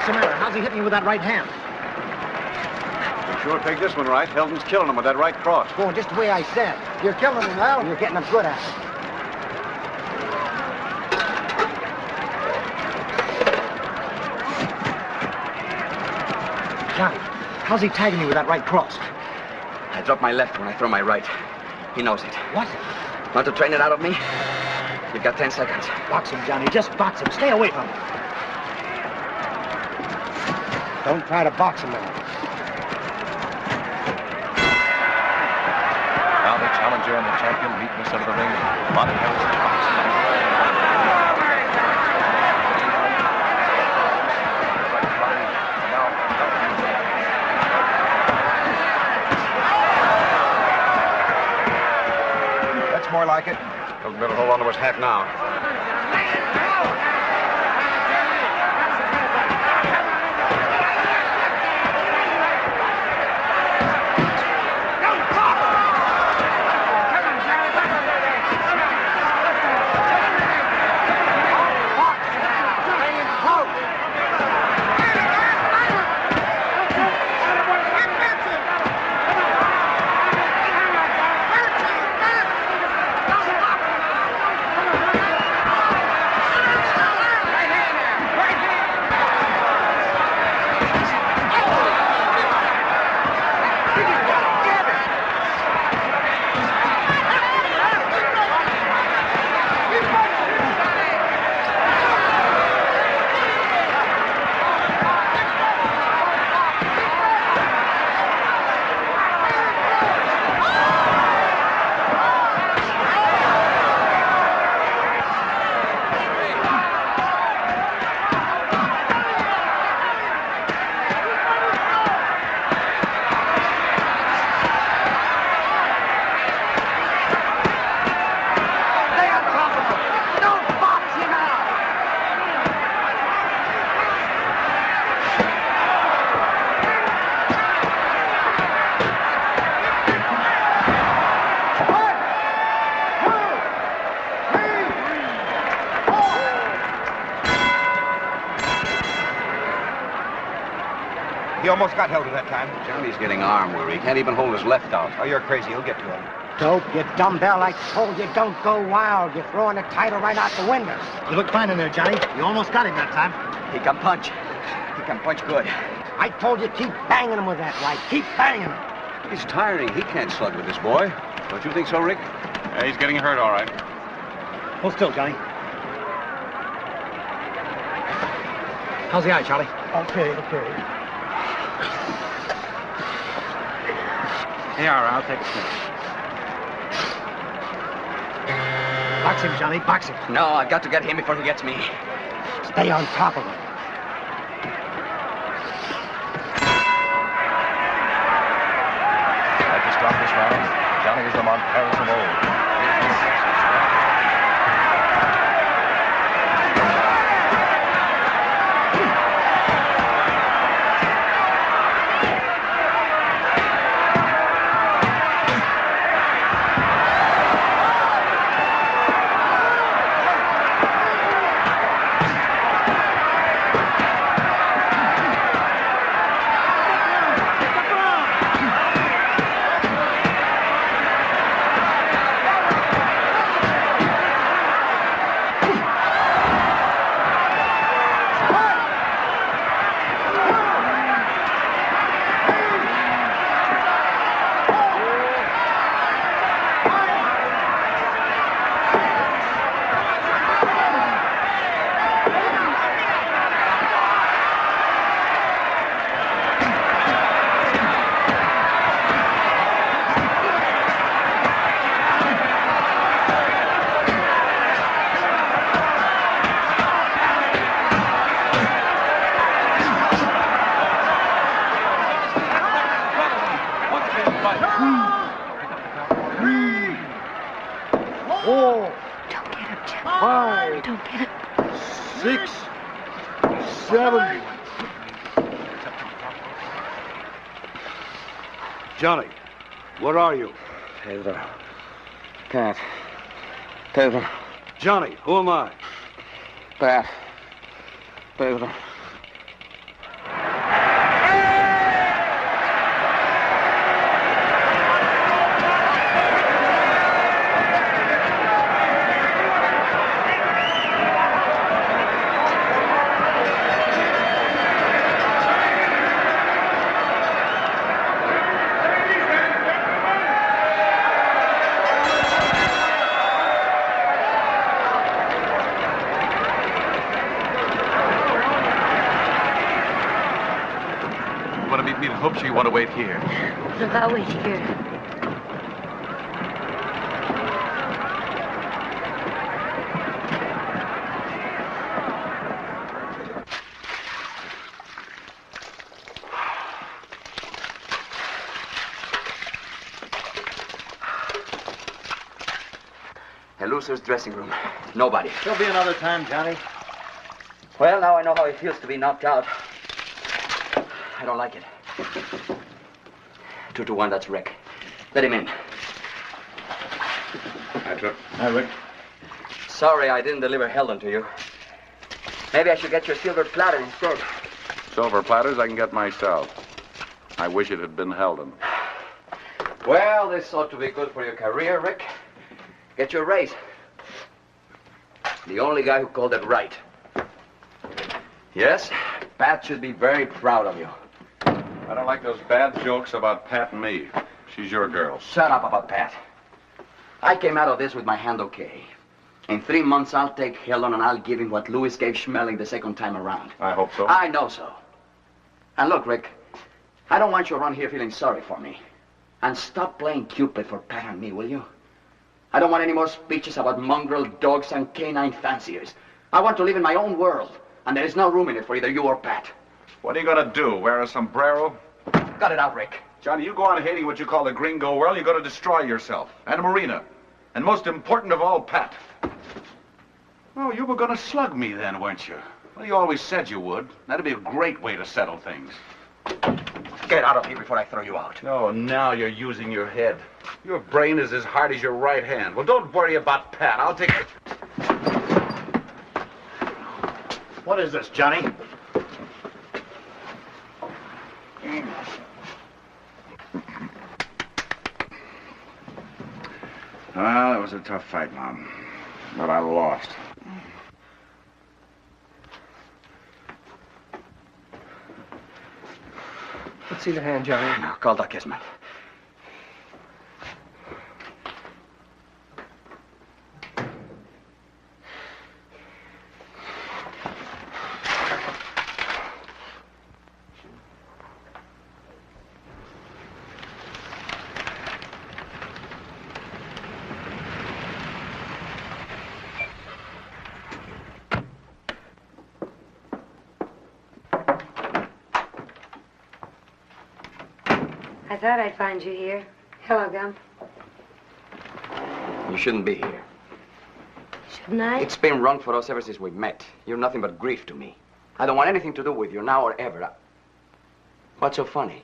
What's the matter? How's he hitting you with that right hand? You sure take this one right. Heldon's killing him with that right cross. Going just the way I said. You're killing him now, and you're getting him good at it. Johnny, how's he tagging you with that right cross? I drop my left when I throw my right. He knows it. What? Want to train it out of me? You've got 10 seconds. Box him, Johnny. Just box him. Stay away from him. Don't try to box him now. Now the challenger and the champion meet in the center of the ring. Bobby Harris boxing. That's more like it. Heldon better hold on to his hat now. He almost got held at that time. Johnny's getting arm weary. He can't even hold his left out. Oh, you're crazy. He'll get to him. Dope, you dumbbell. I told you, don't go wild. You're throwing the title right out the window. You look fine in there, Johnny. You almost got him that time. He can punch. He can punch good. I told you, keep banging him with that right. Keep banging him. He's tiring. He can't slug with this boy. Don't you think so, Rick? Yeah, he's getting hurt, all right. Hold still, Johnny. How's the eye, Charlie? Okay. Here, I'll take a snip. Box him, Johnny, box him. No, I've got to get him before he gets me. Stay on top of him. At the start of this round, Johnny is the Montparis of old. Johnny, where are you? Pedro. Pat. Pedro. Johnny, who am I? Pat. Pedro. You want to wait here? Look, I'll wait here. A loser's dressing room. Nobody. There'll be another time, Johnny. Well, now I know how it feels to be knocked out. I don't like it. 2-1, that's Rick. Let him in. Hi, Rick. Sorry I didn't deliver Heldon to you. Maybe I should get your silver platter instead. Silver platters I can get myself. I wish it had been Heldon. Well, this ought to be good for your career, Rick. Get your raise. The only guy who called it right. Yes, Pat should be very proud of you. I don't like those bad jokes about Pat and me. She's your girl. Shut up about Pat. I came out of this with my hand okay. In 3 months, I'll take Heldon and I'll give him what Louis gave Schmeling the second time around. I hope so. I know so. And look, Rick, I don't want you around here feeling sorry for me. And stop playing Cupid for Pat and me, will you? I don't want any more speeches about mongrel dogs and canine fanciers. I want to live in my own world, and there is no room in it for either you or Pat. What are you going to do? Wear a sombrero? Cut it out, Rick. Johnny, you go on hating what you call the gringo world, you're going to destroy yourself. And Marina. And most important of all, Pat. Oh, you were going to slug me then, weren't you? Well, you always said you would. That'd be a great way to settle things. Get out of here before I throw you out. Oh, now you're using your head. Your brain is as hard as your right hand. Well, don't worry about Pat. I'll take it. What is this, Johnny? Well, it was a tough fight, Mom. But I lost. Let's see the hand, Johnny. No, call Doc Esmond. I thought I'd find you here. Hello, Gump. You shouldn't be here. Shouldn't I? It's been wrong for us ever since we met. You're nothing but grief to me. I don't want anything to do with you now or ever. What's so funny?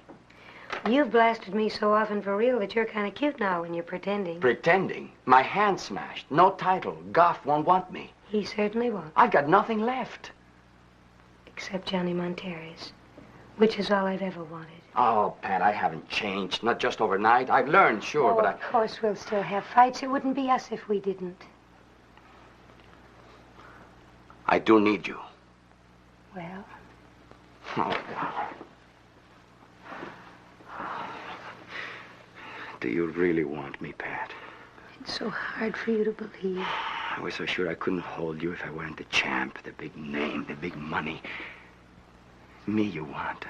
You've blasted me so often for real that you're kind of cute now when you're pretending. Pretending? My hand smashed. No title. Goff won't want me. He certainly won't. I've got nothing left. Except Johnny Monteris, which is all I've ever wanted. Oh, Pat, I haven't changed. Not just overnight. I've learned, sure, but Of course we'll still have fights. It wouldn't be us if we didn't. I do need you. Well, Oh, do you really want me, Pat? it's so hard for you to believe. I was so sure I couldn't hold you if I weren't the champ, the big name, the big money. Me you want.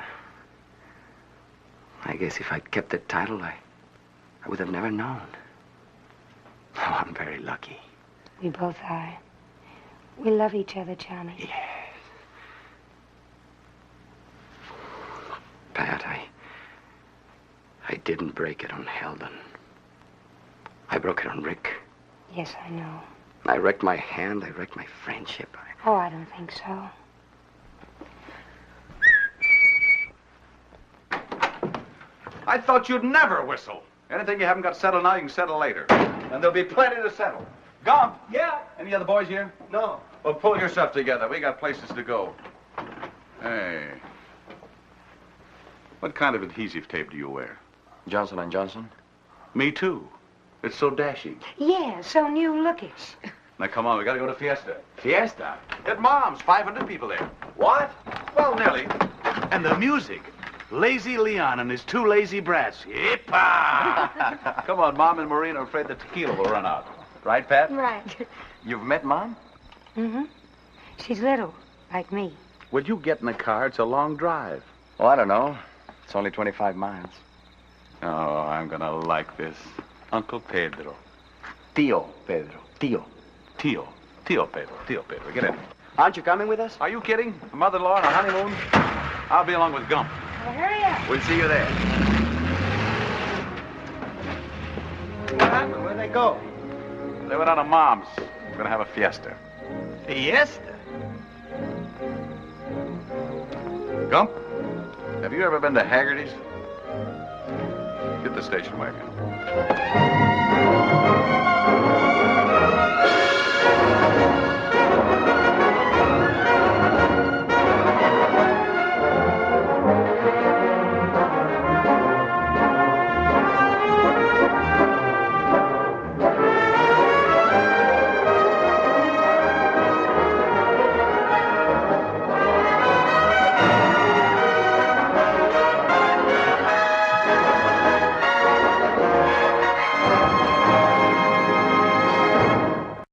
I guess if I'd kept the title, I would have never known. Oh, I'm very lucky. We both are. We love each other, Johnny. Yes. Pat, I didn't break it on Heldon. I broke it on Rick. Yes, I know. I wrecked my hand. I wrecked my friendship. Oh, I don't think so. I thought you'd never whistle. Anything you haven't got settled now, you can settle later. And there'll be plenty to settle. Gump! Yeah? Any other boys here? No. Well, pull yourself together. We got places to go. Hey. What kind of adhesive tape do you wear? Johnson & Johnson? Me too. It's so dashing. Yeah, so new looking. Now, come on, we gotta go to Fiesta. Fiesta? At Mom's, 500 people there. What? Well, nearly. And the music. Lazy Leon and his two lazy brats. Yippa! Come on, Mom and Maureen are afraid the tequila will run out. Right, Pat? Right. You've met Mom? Mm-hmm. She's little, like me. Would you get in the car? It's a long drive. Oh, I don't know. It's only 25 miles. Oh, I'm gonna like this. Uncle Pedro. Tío Pedro. Tío. Tio. Tio Pedro. Tio Pedro. Get in. Aren't you coming with us? Are you kidding? A mother-in-law on a honeymoon? I'll be along with Gump. Well, hurry up. We'll see you there. What happened? Where'd they go? They went out to Mom's. We're gonna have a fiesta. Fiesta? Gump, have you ever been to Haggerty's? Get the station wagon.